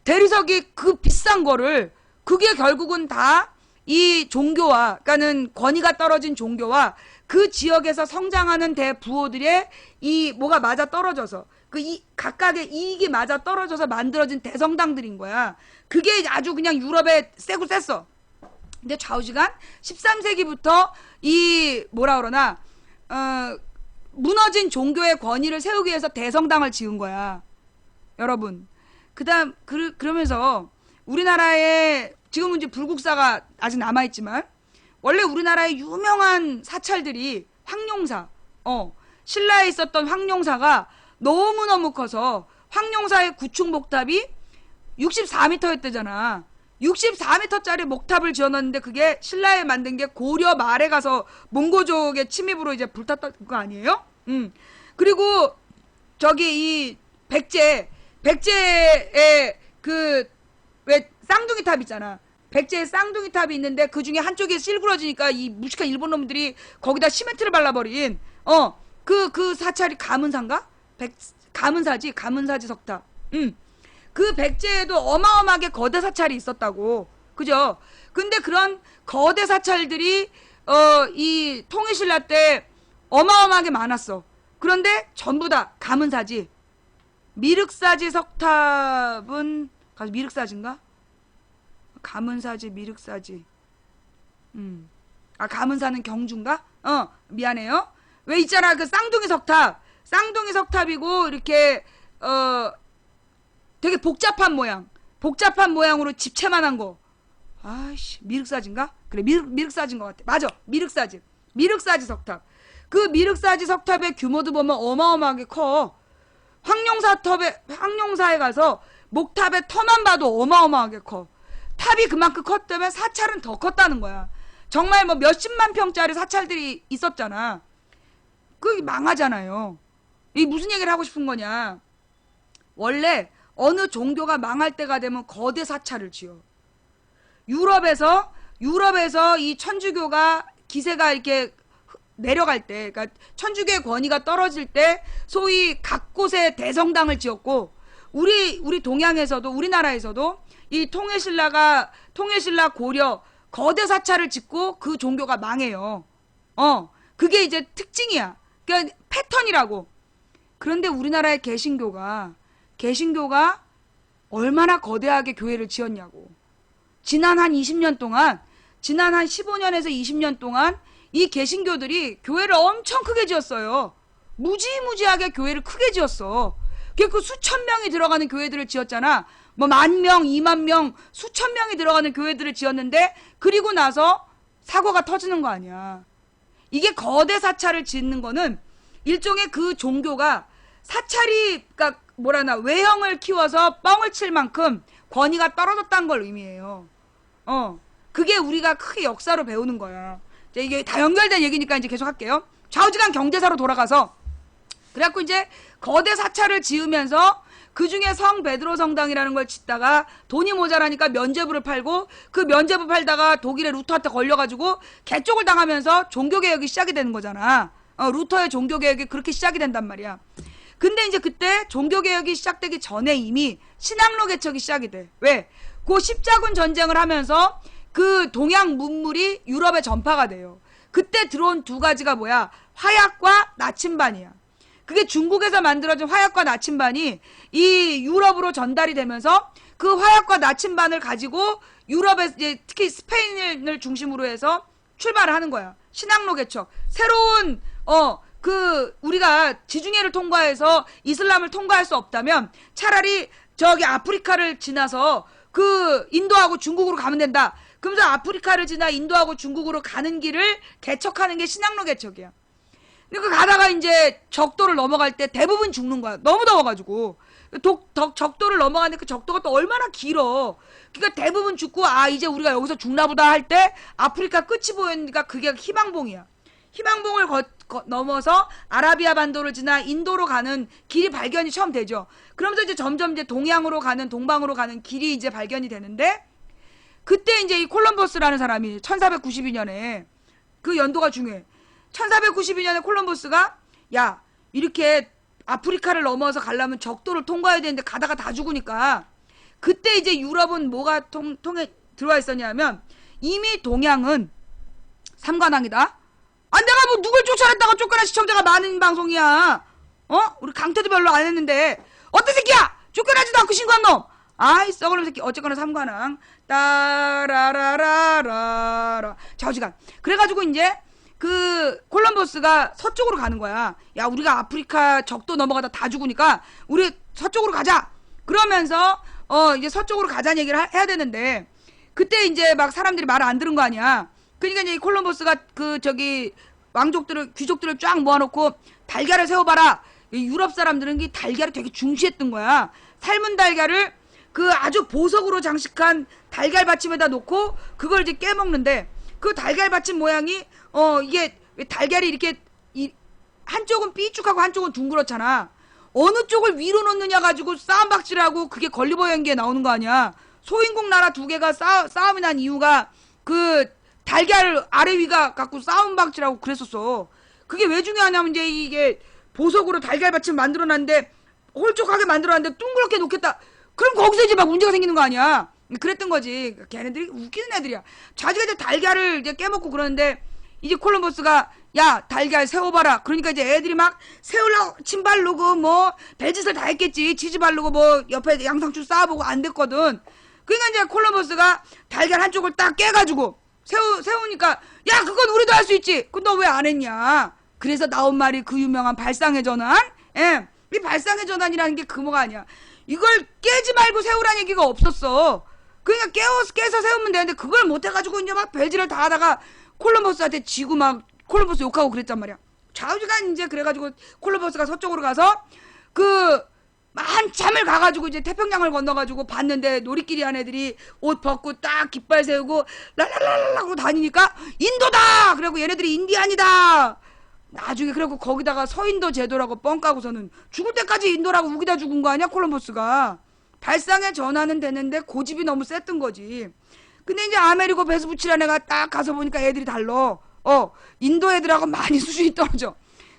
대리석이 그 비싼 거를, 그게 결국은 다 이 종교와, 그러니까는 권위가 떨어진 종교와 그 지역에서 성장하는 대부호들의 이 뭐가 맞아 떨어져서 각각의 이익이 맞아 떨어져서 만들어진 대성당들인 거야. 그게 아주 그냥 유럽에 세고 셌어. 근데 좌우지간 13세기부터 이 뭐라 그러나 무너진 종교의 권위를 세우기 위해서 대성당을 지은 거야. 여러분. 그러면서 우리나라에 지금은 이제 불국사가 아직 남아있지만 원래 우리나라의 유명한 사찰들이 황룡사, 신라에 있었던 황룡사가 너무너무 커서 황룡사의 구축 목탑이 64m였대잖아. 64m짜리 목탑을 지어놨는데 그게 신라에 만든 게 고려 말에 가서 몽고족의 침입으로 이제 불탔던 거 아니에요? 그리고 이 백제의 왜 쌍둥이 탑 있잖아. 백제의 쌍둥이 탑이 있는데 그 중에 한쪽이 실구러지니까 이 무식한 일본 놈들이 거기다 시멘트를 발라버린 그 사찰이 가문사인가? 가문사지 석탑. 그 백제에도 어마어마하게 거대 사찰이 있었다고. 그죠? 근데 그런 거대 사찰들이 이 통일신라 때 어마어마하게 많았어. 그런데 전부 다 가문사지. 미륵사지 석탑은 미륵사지인가? 가문사지 미륵사지. 가문사는 경주인가? 미안해요. 왜 있잖아 그 쌍둥이 석탑. 쌍둥이 석탑이고 이렇게 되게 복잡한 모양으로 집채만한 거. 아이씨 미륵사지인가? 그래 미륵사지인 것 같아. 맞아 미륵사지 석탑. 그 미륵사지 석탑의 규모도 보면 어마어마하게 커. 황룡사에 가서 목탑의 터만 봐도 어마어마하게 커. 탑이 그만큼 컸다면 사찰은 더 컸다는 거야. 정말 뭐 몇십만 평짜리 사찰들이 있었잖아. 그게 망하잖아요. 이 무슨 얘기를 하고 싶은 거냐. 원래 어느 종교가 망할 때가 되면 거대 사찰을 지어. 유럽에서 이 천주교가 기세가 이렇게 내려갈 때, 그러니까 천주교의 권위가 떨어질 때 소위 각 곳에 대성당을 지었고, 우리 동양에서도 우리나라에서도 이 통일신라 고려 거대 사찰을 짓고 그 종교가 망해요. 그게 이제 특징이야. 그러니까 패턴이라고. 그런데 우리나라의 개신교가 얼마나 거대하게 교회를 지었냐고. 지난 한 20년 동안, 지난 한 15년에서 20년 동안 이 개신교들이 교회를 엄청 크게 지었어요. 무지무지하게 교회를 크게 지었어. 그 수천 명이 들어가는 교회들을 지었잖아. 뭐 10,000명, 20,000명, 수천 명이 들어가는 교회들을 지었는데, 그리고 나서 사고가 터지는 거 아니야. 이게 거대 사찰을 짓는 거는 일종의 그 종교가 사찰이, 그러니까 뭐라나 외형을 키워서 뻥을 칠 만큼 권위가 떨어졌다는 걸 의미해요. 그게 우리가 크게 역사로 배우는 거야. 이게 다 연결된 얘기니까 이제 계속 할게요. 좌우지간 경제사로 돌아가서, 그래갖고 이제 거대 사찰을 지으면서 그 중에 성 베드로 성당이라는 걸 짓다가 돈이 모자라니까 면죄부를 팔고, 그 면죄부 팔다가 독일의 루터한테 걸려가지고 개쪽을 당하면서 종교개혁이 시작이 되는 거잖아. 루터의 종교개혁이 그렇게 시작이 된단 말이야. 근데 이제 그때 종교개혁이 시작되기 전에 이미 신학로 개척이 시작이 돼. 왜? 그 십자군 전쟁을 하면서 그 동양 문물이 유럽에 전파가 돼요. 그때 들어온 두 가지가 뭐야? 화약과 나침반이야. 그게 중국에서 만들어진 화약과 나침반이 이 유럽으로 전달이 되면서 그 화약과 나침반을 가지고 유럽에 이제 특히 스페인을 중심으로 해서 출발을 하는 거야. 신학로 개척. 새로운 우리가 지중해를 통과해서 이슬람을 통과할 수 없다면 차라리 저기 아프리카를 지나서 그 인도하고 중국으로 가면 된다. 그러면서 아프리카를 지나 인도하고 중국으로 가는 길을 개척하는 게 신학로 개척이야. 근데 가다가 이제 적도를 넘어갈 때 대부분 죽는 거야. 너무 더워가지고. 적도를 넘어가는데 그 적도가 또 얼마나 길어. 그러니까 대부분 죽고, 이제 우리가 여기서 죽나 보다 할 때 아프리카 끝이 보이니까 그게 희망봉이야. 희망봉을 넘어서 아라비아 반도를 지나 인도로 가는 길이 발견이 처음 되죠. 그러면서 이제 점점 이제 동방으로 가는 길이 이제 발견이 되는데, 그때 이제 이 콜럼버스라는 사람이 1492년에 그 연도가 중요해. 1492년에 콜럼버스가 야, 이렇게 아프리카를 넘어서 가려면 적도를 통과해야 되는데 가다가 다 죽으니까, 그때 이제 유럽은 뭐가 통해 들어와 있었냐면, 이미 동양은 삼관왕이다. 내가 뭐 누굴 쫓아냈다가 쫓겨난 시청자가 많은 방송이야. 우리 강태도 별로 안 했는데 어떤 새끼야? 쫓겨나지도 않고 신고한 놈. 아이 썩어놓은 새끼. 어쨌거나 삼관왕. 따라라라라라. 좌우지간. 그래가지고 이제 그 콜럼버스가 서쪽으로 가는 거야. 야, 우리가 아프리카 적도 넘어가다 다 죽으니까 우리 서쪽으로 가자. 그러면서 이제 서쪽으로 가자는 얘기를 해야 되는데, 그때 이제 막 사람들이 말을 안 들은 거 아니야. 그러니까 이제 콜럼버스가 귀족들을 쫙 모아놓고 달걀을 세워봐라. 유럽 사람들은 이 달걀을 되게 중시했던 거야. 삶은 달걀을 그 아주 보석으로 장식한 달걀 받침에다 놓고 그걸 이제 깨먹는데, 그 달걀 받침 모양이 이게 달걀이 이렇게 한쪽은 삐쭉하고 한쪽은 둥그렇잖아. 어느 쪽을 위로 놓느냐 가지고 싸움박질하고 그게 걸리버 연기에 나오는 거 아니야. 소인국 나라 두 개가 싸움이 난 이유가 그 달걀 아래 위가 갖고 싸움박질하고 그랬었어. 그게 왜 중요하냐면 이제 이게 보석으로 달걀 받침 만들어놨는데 홀쭉하게 만들어놨는데 둥그렇게 놓겠다. 그럼 거기서 이제 막 문제가 생기는 거 아니야. 그랬던 거지. 걔네들이 웃기는 애들이야. 자기가 이제 달걀을 이제 깨먹고 그러는데, 이제 콜럼버스가 야, 달걀 세워봐라. 그러니까 이제 애들이 막 세우려고 침 바르고 뭐 별짓을 다 했겠지. 치즈 바르고 뭐 옆에 양상추 쌓아보고 안 됐거든. 그러니까 이제 콜럼버스가 달걀 한쪽을 딱 깨가지고 세우니까 야 그건 우리도 할 수 있지. 그 너 왜 안 했냐. 그래서 나온 말이 그 유명한 발상의 전환. 예, 이 발상의 전환이라는 게 그 뭐가 아니야. 이걸 깨지 말고 세우라는 얘기가 없었어. 그러니까 깨서 세우면 되는데 그걸 못해가지고 이제 막 별짓을 다 하다가 콜럼버스한테 지고 막 콜럼버스 욕하고 그랬단 말이야. 좌우지간 이제 그래가지고 콜럼버스가 서쪽으로 가서 그 한참을 가가지고 이제 태평양을 건너가지고 봤는데 놀이끼리 한 애들이 옷 벗고 딱 깃발 세우고 랄랄랄라 하고 다니니까 인도다! 그래갖고 얘네들이 인디안이다! 나중에 그래갖고 거기다가 서인도 제도라고 뻥 까고서는 죽을 때까지 인도라고 우기다 죽은 거 아니야 콜럼버스가. 발상의 전환은 되는데 고집이 너무 셌던 거지. 근데 이제 아메리고 베스푸치라는 애가 딱 가서 보니까 애들이 달라. 인도 애들하고 많이 수준이 떨어져.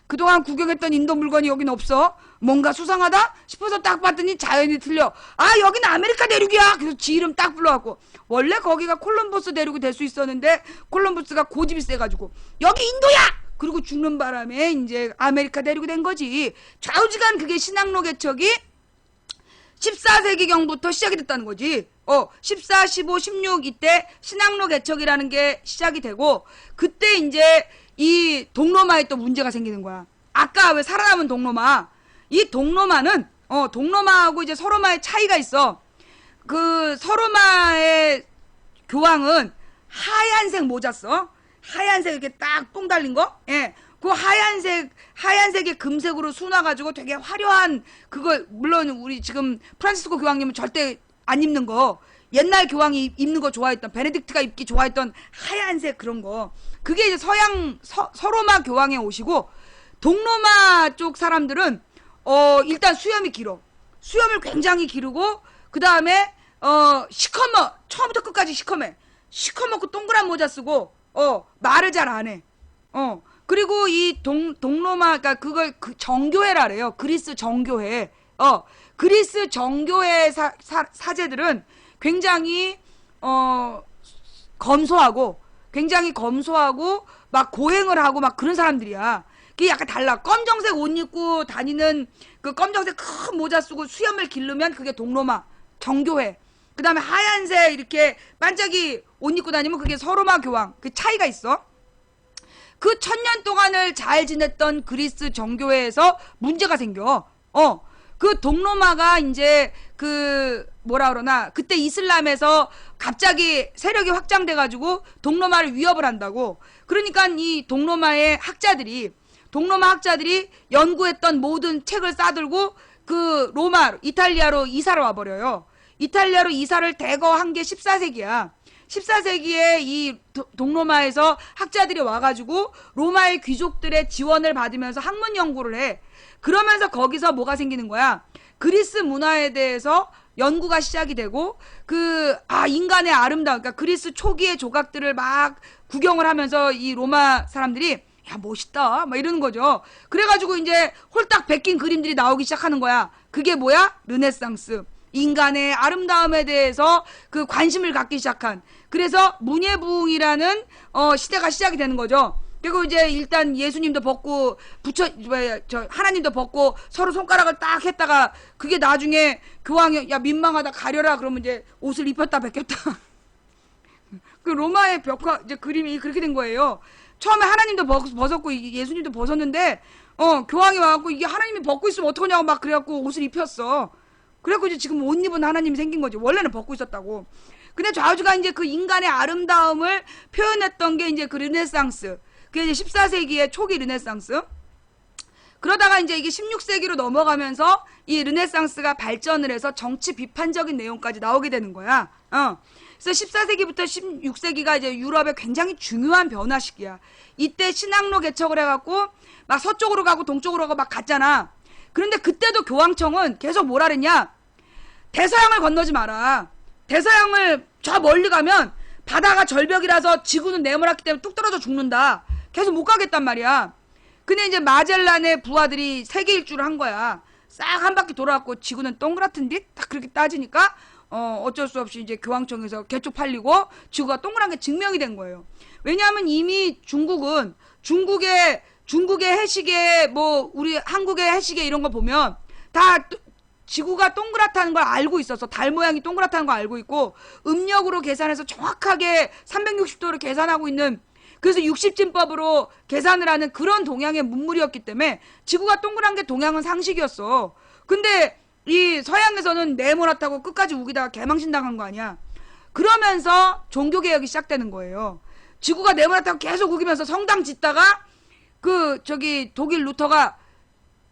그동안 구경했던 인도 물건이 여긴 없어. 뭔가 수상하다 싶어서 딱 봤더니 자연이 틀려. 아 여기는 아메리카 대륙이야. 그래서 지 이름 딱 불러갖고 원래 거기가 콜럼버스 대륙이 될 수 있었는데 콜럼버스가 고집이 세가지고 여기 인도야. 그리고 죽는 바람에 이제 아메리카 대륙이 된 거지. 좌우지간 그게 신항로 개척이 14세기경부터 시작이 됐다는 거지. 14, 15, 16 이때 신항로 개척이라는 게 시작이 되고 그때 이제 이 동로마에 또 문제가 생기는 거야. 아까 왜 살아남은 동로마. 이 동로마는 동로마하고 이제 서로마의 차이가 있어. 그 서로마의 교황은 하얀색 모자 써. 하얀색 이렇게 딱 똥 달린 거. 예. 그 하얀색이 금색으로 수놔가지고 되게 화려한 그거 물론 우리 지금 프란시스코 교황님은 절대 안 입는 거. 옛날 교황이 입는 거 좋아했던 베네딕트가 입기 좋아했던 하얀색 그런 거. 그게 이제 서로마 교황의 옷이고 동로마 쪽 사람들은 일단 수염이 길어. 수염을 굉장히 기르고 그 다음에 시커머. 처음부터 끝까지 시커매. 시커멓고 동그란 모자 쓰고 말을 잘 안 해. 그리고 이 동로마 그러니까 그걸 정교회라래요. 그리스 정교회. 그리스 정교회 사제들은 굉장히 검소하고 막 고행을 하고 막 그런 사람들이야. 그게 약간 달라. 검정색 옷 입고 다니는 그 검정색 큰 모자 쓰고 수염을 기르면 그게 동로마 정교회. 그 다음에 하얀색 이렇게 반짝이 옷 입고 다니면 그게 서로마 교황. 그 차이가 있어. 그 1000년 동안을 잘 지냈던 그리스 정교회에서 문제가 생겨. 그 동로마가 이제 그 뭐라 그러나 그때 이슬람에서 갑자기 세력이 확장돼가지고 동로마를 위협을 한다고. 그러니까 이 동로마 학자들이 연구했던 모든 책을 싸들고 그 이탈리아로 이사를 와버려요. 이탈리아로 이사를 대거 한 게 14세기야. 14세기에 이 동로마에서 학자들이 와가지고 로마의 귀족들의 지원을 받으면서 학문 연구를 해. 그러면서 거기서 뭐가 생기는 거야? 그리스 문화에 대해서 연구가 시작이 되고 인간의 아름다움, 그러니까 그리스 초기의 조각들을 막 구경을 하면서 이 로마 사람들이 야 멋있다 막 이러는 거죠. 그래가지고 이제 홀딱 베낀 그림들이 나오기 시작하는 거야. 그게 뭐야? 르네상스. 인간의 아름다움에 대해서 그 관심을 갖기 시작한. 그래서 문예부흥이라는 시대가 시작이 되는 거죠. 그리고 이제 일단 예수님도 벗고 하나님도 벗고 서로 손가락을 딱 했다가 그게 나중에 교황이 야 민망하다 가려라 그러면 이제 옷을 입혔다 벗겼다. 그 로마의 벽화 이제 그림이 그렇게 된 거예요. 처음에 하나님도 벗었고 예수님도 벗었는데 교황이 와갖고 이게 하나님이 벗고 있으면 어떡하냐고 막 그래갖고 옷을 입혔어. 그래갖고 이제 지금 옷 입은 하나님이 생긴 거지. 원래는 벗고 있었다고. 근데 좌우지가 이제 그 인간의 아름다움을 표현했던 게 이제 그 르네상스. 그게 이제 14세기의 초기 르네상스. 그러다가 이제 이게 16세기로 넘어가면서 이 르네상스가 발전을 해서 정치 비판적인 내용까지 나오게 되는 거야. 그래서 14세기부터 16세기가 이제 유럽의 굉장히 중요한 변화 시기야. 이때 신항로 개척을 해갖고 막 서쪽으로 가고 동쪽으로 가고 막 갔잖아. 그런데 그때도 교황청은 계속 뭐라 그랬냐? 대서양을 건너지 마라. 대서양을 저 멀리 가면 바다가 절벽이라서 지구는 네모났기 때문에 뚝 떨어져 죽는다. 계속 못 가겠단 말이야. 근데 이제 마젤란의 부하들이 세계 일주를 한 거야. 싹 한 바퀴 돌아왔고 지구는 동그랗은 듯 딱 그렇게 따지니까 어쩔 수 없이 이제 교황청에서 개쪽 팔리고 지구가 동그란 게 증명이 된 거예요. 왜냐하면 이미 중국의 해시계 뭐 우리 한국의 해시계 이런 거 보면 다 지구가 동그랗다는 걸 알고 있었어. 달 모양이 동그랗다는 걸 알고 있고 음력으로 계산해서 정확하게 360도를 계산하고 있는, 그래서 60진법으로 계산을 하는 그런 동양의 문물이었기 때문에 지구가 동그란 게 동양은 상식이었어. 근데 이 서양에서는 네모났다고 끝까지 우기다가 개망신당한 거 아니야. 그러면서 종교개혁이 시작되는 거예요. 지구가 네모났다고 계속 우기면서 성당 짓다가 독일 루터가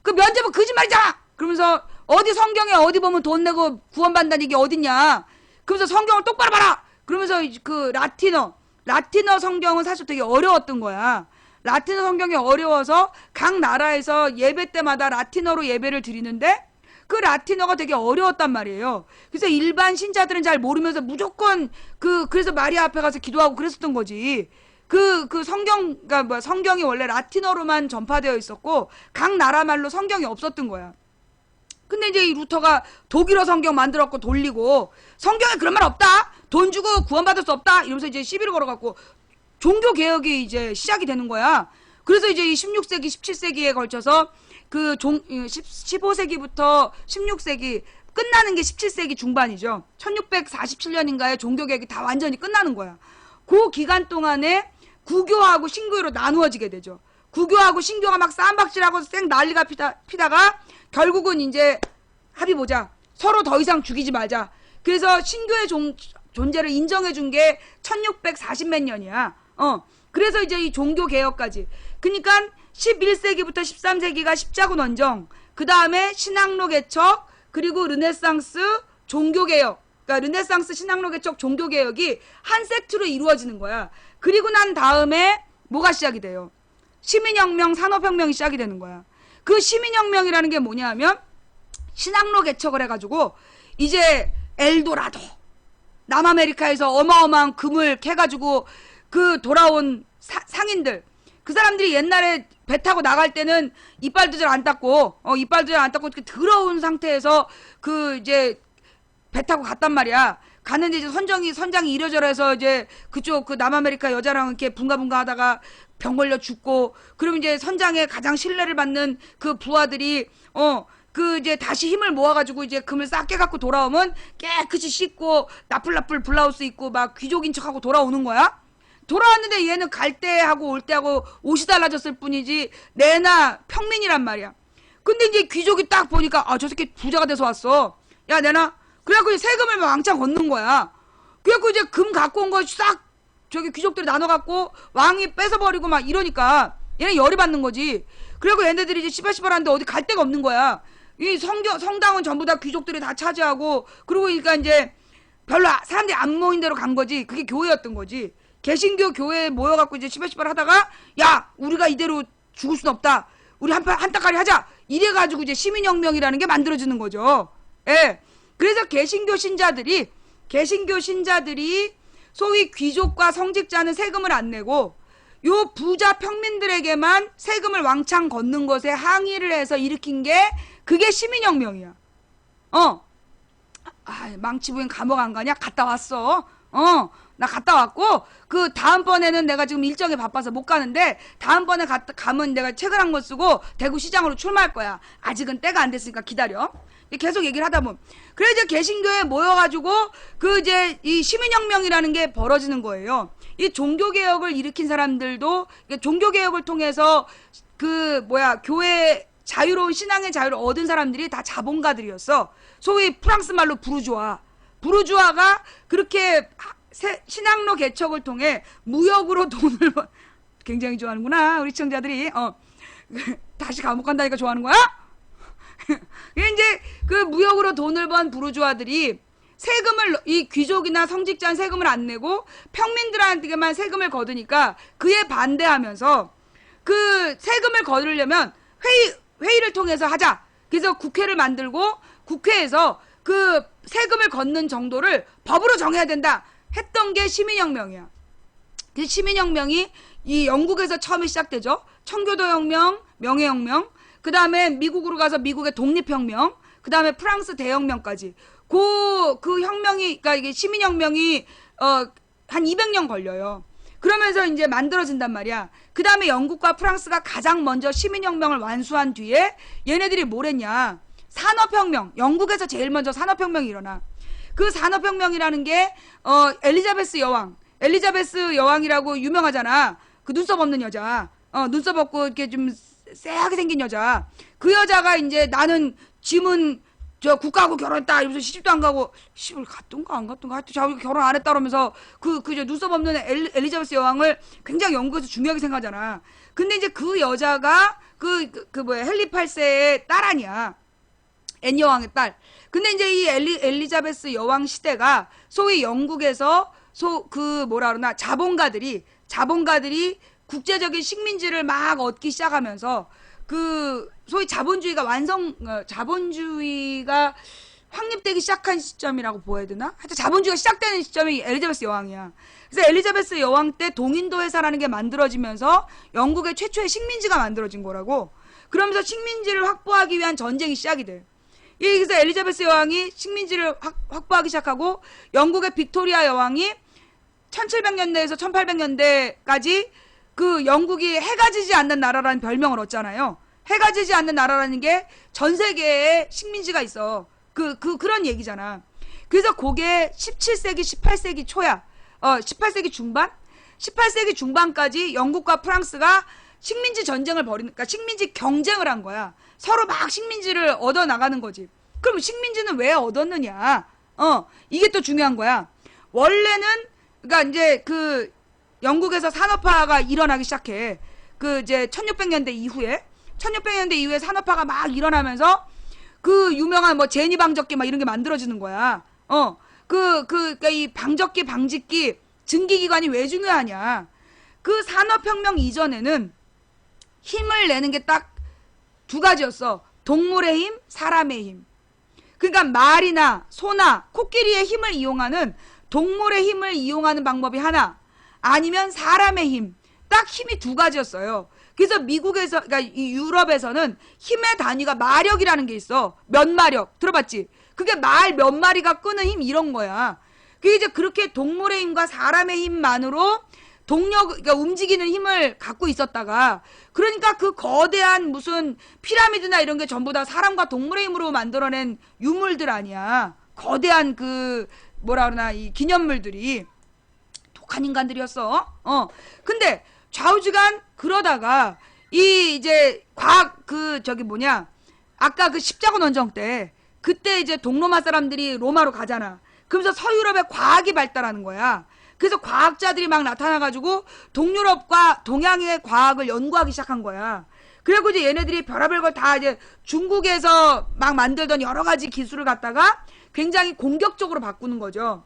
그 면제부 거짓말이잖아! 그러면서 어디 성경에 어디 보면 돈 내고 구원받는다는 게 어딨냐. 그러면서 성경을 똑바로 봐라! 그러면서 그 라틴어 성경은 사실 되게 어려웠던 거야. 라틴어 성경이 어려워서 각 나라에서 예배 때마다 라틴어로 예배를 드리는데 그 라틴어가 되게 어려웠단 말이에요. 그래서 일반 신자들은 잘 모르면서 무조건 그래서 마리아 앞에 가서 기도하고 그랬었던 거지. 성경이 원래 라틴어로만 전파되어 있었고 각 나라 말로 성경이 없었던 거야. 근데 이제 이 루터가 독일어 성경 만들었고 돌리고 성경에 그런 말 없다. 돈 주고 구원받을 수 없다. 이러면서 이제 시비를 걸어갖고 종교 개혁이 이제 시작이 되는 거야. 그래서 이제 이 16세기, 17세기에 걸쳐서 15세기부터 16세기 끝나는 게 17세기 중반이죠. 1647년인가에 종교 개혁이 다 완전히 끝나는 거야. 그 기간 동안에 구교하고 신교로 나누어지게 되죠. 구교하고 신교가 막 쌈박질하고 쌩 난리가 피다가 결국은 이제 합의 보자. 서로 더 이상 죽이지 말자. 그래서 신교의 존재를 인정해 준 게 1640몇 년이야. 그래서 이제 이 종교 개혁까지. 그러니까 11세기부터 13세기가 십자군 원정, 그 다음에 신학로 개척, 그리고 르네상스 종교 개혁. 그러니까 르네상스 신학로 개척 종교 개혁이 한 세트로 이루어지는 거야. 그리고 난 다음에 뭐가 시작이 돼요? 시민혁명, 산업혁명이 시작이 되는 거야. 그 시민혁명이라는 게 뭐냐 하면 신학로 개척을 해가지고 이제 엘도라도 남아메리카에서 어마어마한 금을 캐가지고 그 돌아온 상인들, 그 사람들이 옛날에 배 타고 나갈 때는 이빨도 잘 안 닦고 이렇게 더러운 상태에서 이제 배 타고 갔단 말이야. 가는데 이제 선장이 이러저러 해서 이제 그쪽 남아메리카 여자랑 이렇게 붕가붕가 하다가 병 걸려 죽고, 그럼 이제 선장의 가장 신뢰를 받는 그 부하들이 이제 다시 힘을 모아가지고 이제 금을 싹 깨갖고 돌아오면 깨끗이 씻고 나풀나풀 블라우스 입고 막 귀족인 척하고 돌아오는 거야. 돌아왔는데 얘는 갈 때하고 올 때하고 옷이 달라졌을 뿐이지 내나 평민이란 말이야. 근데 이제 귀족이 딱 보니까 저 새끼 부자가 돼서 왔어. 야 내나. 그래갖고 세금을 막 왕창 걷는 거야. 그래갖고 이제 금 갖고 온 거 싹 귀족들이 나눠갖고 왕이 뺏어버리고 막 이러니까 얘는 열이 받는 거지. 그리고 얘네들이 이제 시발시발한데 어디 갈 데가 없는 거야. 이 성당은 전부 다 귀족들이 다 차지하고, 그러고 그러니까 이제 별로 사람들이 안 모인 대로 간 거지. 그게 교회였던 거지. 개신교 교회에 모여갖고 이제 시발시발 하다가 야 우리가 이대로 죽을 순 없다. 우리 한따까리 하자. 이래가지고 이제 시민혁명이라는 게 만들어지는 거죠. 예. 그래서 개신교 신자들이 소위 귀족과 성직자는 세금을 안 내고 요 부자 평민들에게만 세금을 왕창 걷는 것에 항의를 해서 일으킨 게 그게 시민혁명이야. 망치부인 감옥 안 가냐? 갔다 왔어. 나 갔다 왔고 그 다음번에는 내가 지금 일정이 바빠서 못 가는데 다음번에 가면 내가 책을 한 권 쓰고 대구 시장으로 출마할 거야. 아직은 때가 안 됐으니까 기다려. 계속 얘기를 하다 보면 그래 이제 개신교에 모여가지고 이제 이 시민혁명이라는 게 벌어지는 거예요. 이 종교개혁을 일으킨 사람들도 종교개혁을 통해서 교회 자유로운 신앙의 자유를 얻은 사람들이 다 자본가들이었어. 소위 프랑스 말로 부르주아가 그렇게 신학로 개척을 통해 무역으로 돈을 굉장히 좋아하는구나 우리 시청자들이. 다시 감옥 간다니까 좋아하는 거야? 이제 그 무역으로 돈을 번 부르주아들이 세금을 이 귀족이나 성직자는 세금을 안 내고 평민들한테만 세금을 거두니까 그에 반대하면서 그 세금을 거두려면 회의를 통해서 하자. 그래서 국회를 만들고 국회에서 그 세금을 걷는 정도를 법으로 정해야 된다 했던 게 시민혁명이야. 그 시민혁명이 이 영국에서 처음에 시작되죠. 청교도혁명, 명예혁명, 그 다음에 미국으로 가서 미국의 독립혁명, 그 다음에 프랑스 대혁명까지. 그 혁명이, 그러니까 이게 시민혁명이, 한 200년 걸려요. 그러면서 이제 만들어진단 말이야. 그 다음에 영국과 프랑스가 가장 먼저 시민혁명을 완수한 뒤에 얘네들이 뭘 했냐. 산업혁명, 영국에서 제일 먼저 산업혁명이 일어나. 그 산업혁명이라는 게 엘리자베스 여왕이라고 유명하잖아. 그 눈썹 없는 여자, 눈썹 없고 이렇게 좀 쎄하게 생긴 여자. 그 여자가 이제 나는 짐은 저 국가하고 결혼했다 이러면서 시집도 안 가고, 시집을 갔던가 안 갔던가 하여튼 자기 결혼 안 했다 그러면서 그 눈썹 없는 엘리자베스 여왕을 굉장히 영국에서 중요하게 생각하잖아. 근데 이제 그 여자가 헨리 8세의 딸 아니야. 앤 여왕의 딸. 근데 이제 이 엘리자베스 여왕 시대가 소위 영국에서 자본가들이 국제적인 식민지를 막 얻기 시작하면서 소위 자본주의가 확립되기 시작한 시점이라고 보여야 되나? 하여튼 자본주의가 시작되는 시점이 엘리자베스 여왕이야. 그래서 엘리자베스 여왕 때 동인도 회사라는 게 만들어지면서 영국의 최초의 식민지가 만들어진 거라고. 그러면서 식민지를 확보하기 위한 전쟁이 시작이 돼. 그래서 엘리자베스 여왕이 식민지를 확보하기 시작하고 영국의 빅토리아 여왕이 1700년대에서 1800년대까지 그 영국이 해가 지지 않는 나라라는 별명을 얻잖아요. 해가 지지 않는 나라라는 게 전 세계에 식민지가 있어. 그런 얘기잖아. 그래서 그게 17세기, 18세기 초야. 18세기 중반? 18세기 중반까지 영국과 프랑스가 식민지 전쟁을 그러니까 식민지 경쟁을 한 거야. 서로 막 식민지를 얻어 나가는 거지. 그럼 식민지는 왜 얻었느냐? 이게 또 중요한 거야. 원래는, 그러니까 이제 영국에서 산업화가 일어나기 시작해. 이제 1600년대 이후에 산업화가 막 일어나면서 유명한 제니 방적기 막 이런 게 만들어지는 거야. 그러니까 이 방직기, 증기기관이 왜 중요하냐. 그 산업혁명 이전에는 힘을 내는 게 딱 두 가지였어. 동물의 힘, 사람의 힘. 그러니까 말이나 소나 코끼리의 힘을 이용하는, 동물의 힘을 이용하는 방법이 하나, 아니면 사람의 힘. 딱 힘이 두 가지였어요. 그래서 그러니까 이 유럽에서는 힘의 단위가 마력이라는 게 있어. 몇 마력. 들어봤지? 그게 말 몇 마리가 끄는 힘 이런 거야. 그게 이제 그렇게 동물의 힘과 사람의 힘만으로 그러니까 움직이는 힘을 갖고 있었다가, 그러니까 그 거대한 무슨 피라미드나 이런 게 전부 다 사람과 동물의 힘으로 만들어낸 유물들 아니야. 거대한 이 기념물들이. 독한 인간들이었어. 근데 좌우지간 그러다가 이제 과학 아까 십자군 원정 때 그때 이제 동로마 사람들이 로마로 가잖아. 그러면서 서유럽의 과학이 발달하는 거야. 그래서 과학자들이 막 나타나가지고 동유럽과 동양의 과학을 연구하기 시작한 거야. 그리고 이제 얘네들이 별의별 걸 다 이제 중국에서 막 만들던 여러 가지 기술을 갖다가 굉장히 공격적으로 바꾸는 거죠.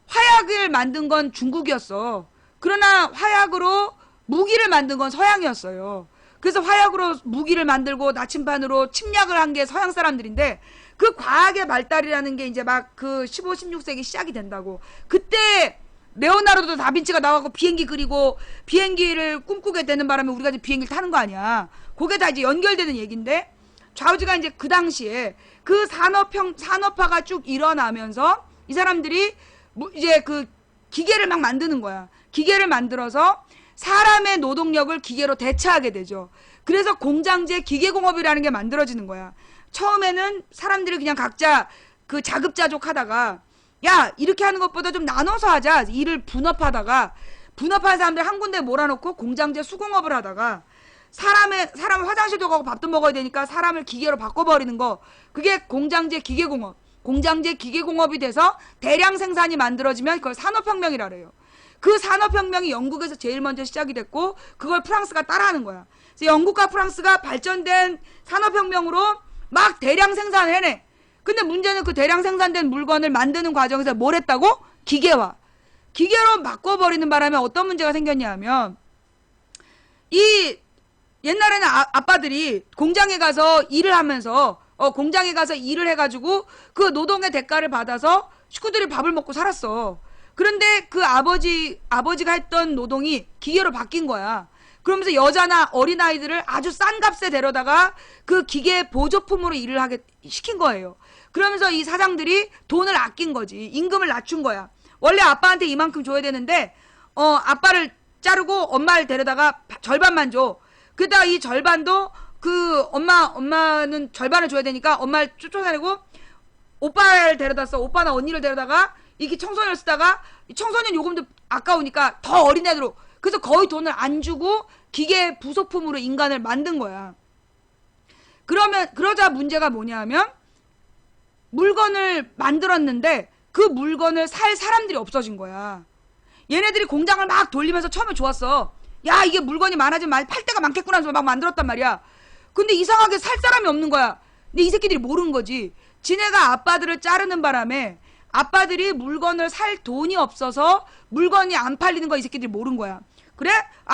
화약을 만든 건 중국이었어. 그러나 화약으로 무기를 만든 건 서양이었어요. 그래서 화약으로 무기를 만들고 나침반으로 침략을 한 게 서양 사람들인데, 그 과학의 발달이라는 게 이제 막 15, 16세기 시작이 된다고. 그때 레오나르도 다빈치가 나와서 비행기 그리고 비행기를 꿈꾸게 되는 바람에 우리가 이제 비행기를 타는 거 아니야. 그게 다 이제 연결되는 얘기인데, 좌우지가 이제 그 당시에 산업화가 쭉 일어나면서 이 사람들이 이제 기계를 막 만드는 거야. 기계를 만들어서 사람의 노동력을 기계로 대체하게 되죠. 그래서 공장제 기계공업이라는 게 만들어지는 거야. 처음에는 사람들이 그냥 각자 자급자족 하다가, 야, 이렇게 하는 것보다 좀 나눠서 하자. 일을 분업하다가, 분업한 사람들 한 군데 몰아놓고 공장제 수공업을 하다가, 사람 화장실도 가고 밥도 먹어야 되니까 사람을 기계로 바꿔버리는 거. 그게 공장제 기계공업이 돼서 대량 생산이 만들어지면 그걸 산업혁명이라 그래요. 그 산업혁명이 영국에서 제일 먼저 시작이 됐고, 그걸 프랑스가 따라하는 거야. 그래서 영국과 프랑스가 발전된 산업혁명으로 막 대량 생산을 해내. 근데 문제는 그 대량 생산된 물건을 만드는 과정에서 뭘 했다고? 기계로 바꿔버리는 바람에 어떤 문제가 생겼냐 하면, 옛날에는 아빠들이 공장에 가서 일을 하면서, 공장에 가서 일을 해가지고 그 노동의 대가를 받아서 식구들이 밥을 먹고 살았어. 그런데 그 아버지가 했던 노동이 기계로 바뀐 거야. 그러면서 여자나 어린아이들을 아주 싼 값에 데려다가 그 기계 보조품으로 일을 하게 시킨 거예요. 그러면서 이 사장들이 돈을 아낀 거지. 임금을 낮춘 거야. 원래 아빠한테 이만큼 줘야 되는데, 아빠를 자르고 엄마를 데려다가 절반만 줘. 그러다가 이 절반도 그 엄마는 절반을 줘야 되니까 엄마를 쫓아다니고 오빠를 데려다서 오빠나 언니를 데려다가 이렇게 청소년을 쓰다가 청소년 요금도 아까우니까 더 어린애들로 그래서 거의 돈을 안 주고 기계 부속품으로 인간을 만든 거야. 그러자 문제가 뭐냐면 물건을 만들었는데 그 물건을 살 사람들이 없어진 거야. 얘네들이 공장을 막 돌리면서 처음에 좋았어. 야, 이게 물건이 많아지면 많이 팔 때가 많겠구나 해서 막 만들었단 말이야. 근데 이상하게 살 사람이 없는 거야. 근데 이 새끼들이 모르는 거지. 지네가 아빠들을 자르는 바람에 아빠들이 물건을 살 돈이 없어서 물건이 안 팔리는 거 이 새끼들이 모르는 거야. 그래?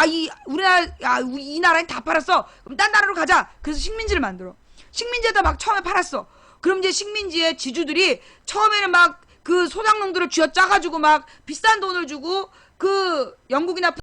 이 나라엔 다 팔았어. 그럼 딴 나라로 가자. 그래서 식민지를 만들어. 식민지에다 막 처음에 팔았어. 그럼 이제 식민지의 지주들이 처음에는 막 그 소장농들을 쥐어짜가지고 막 비싼 돈을 주고 그 영국이나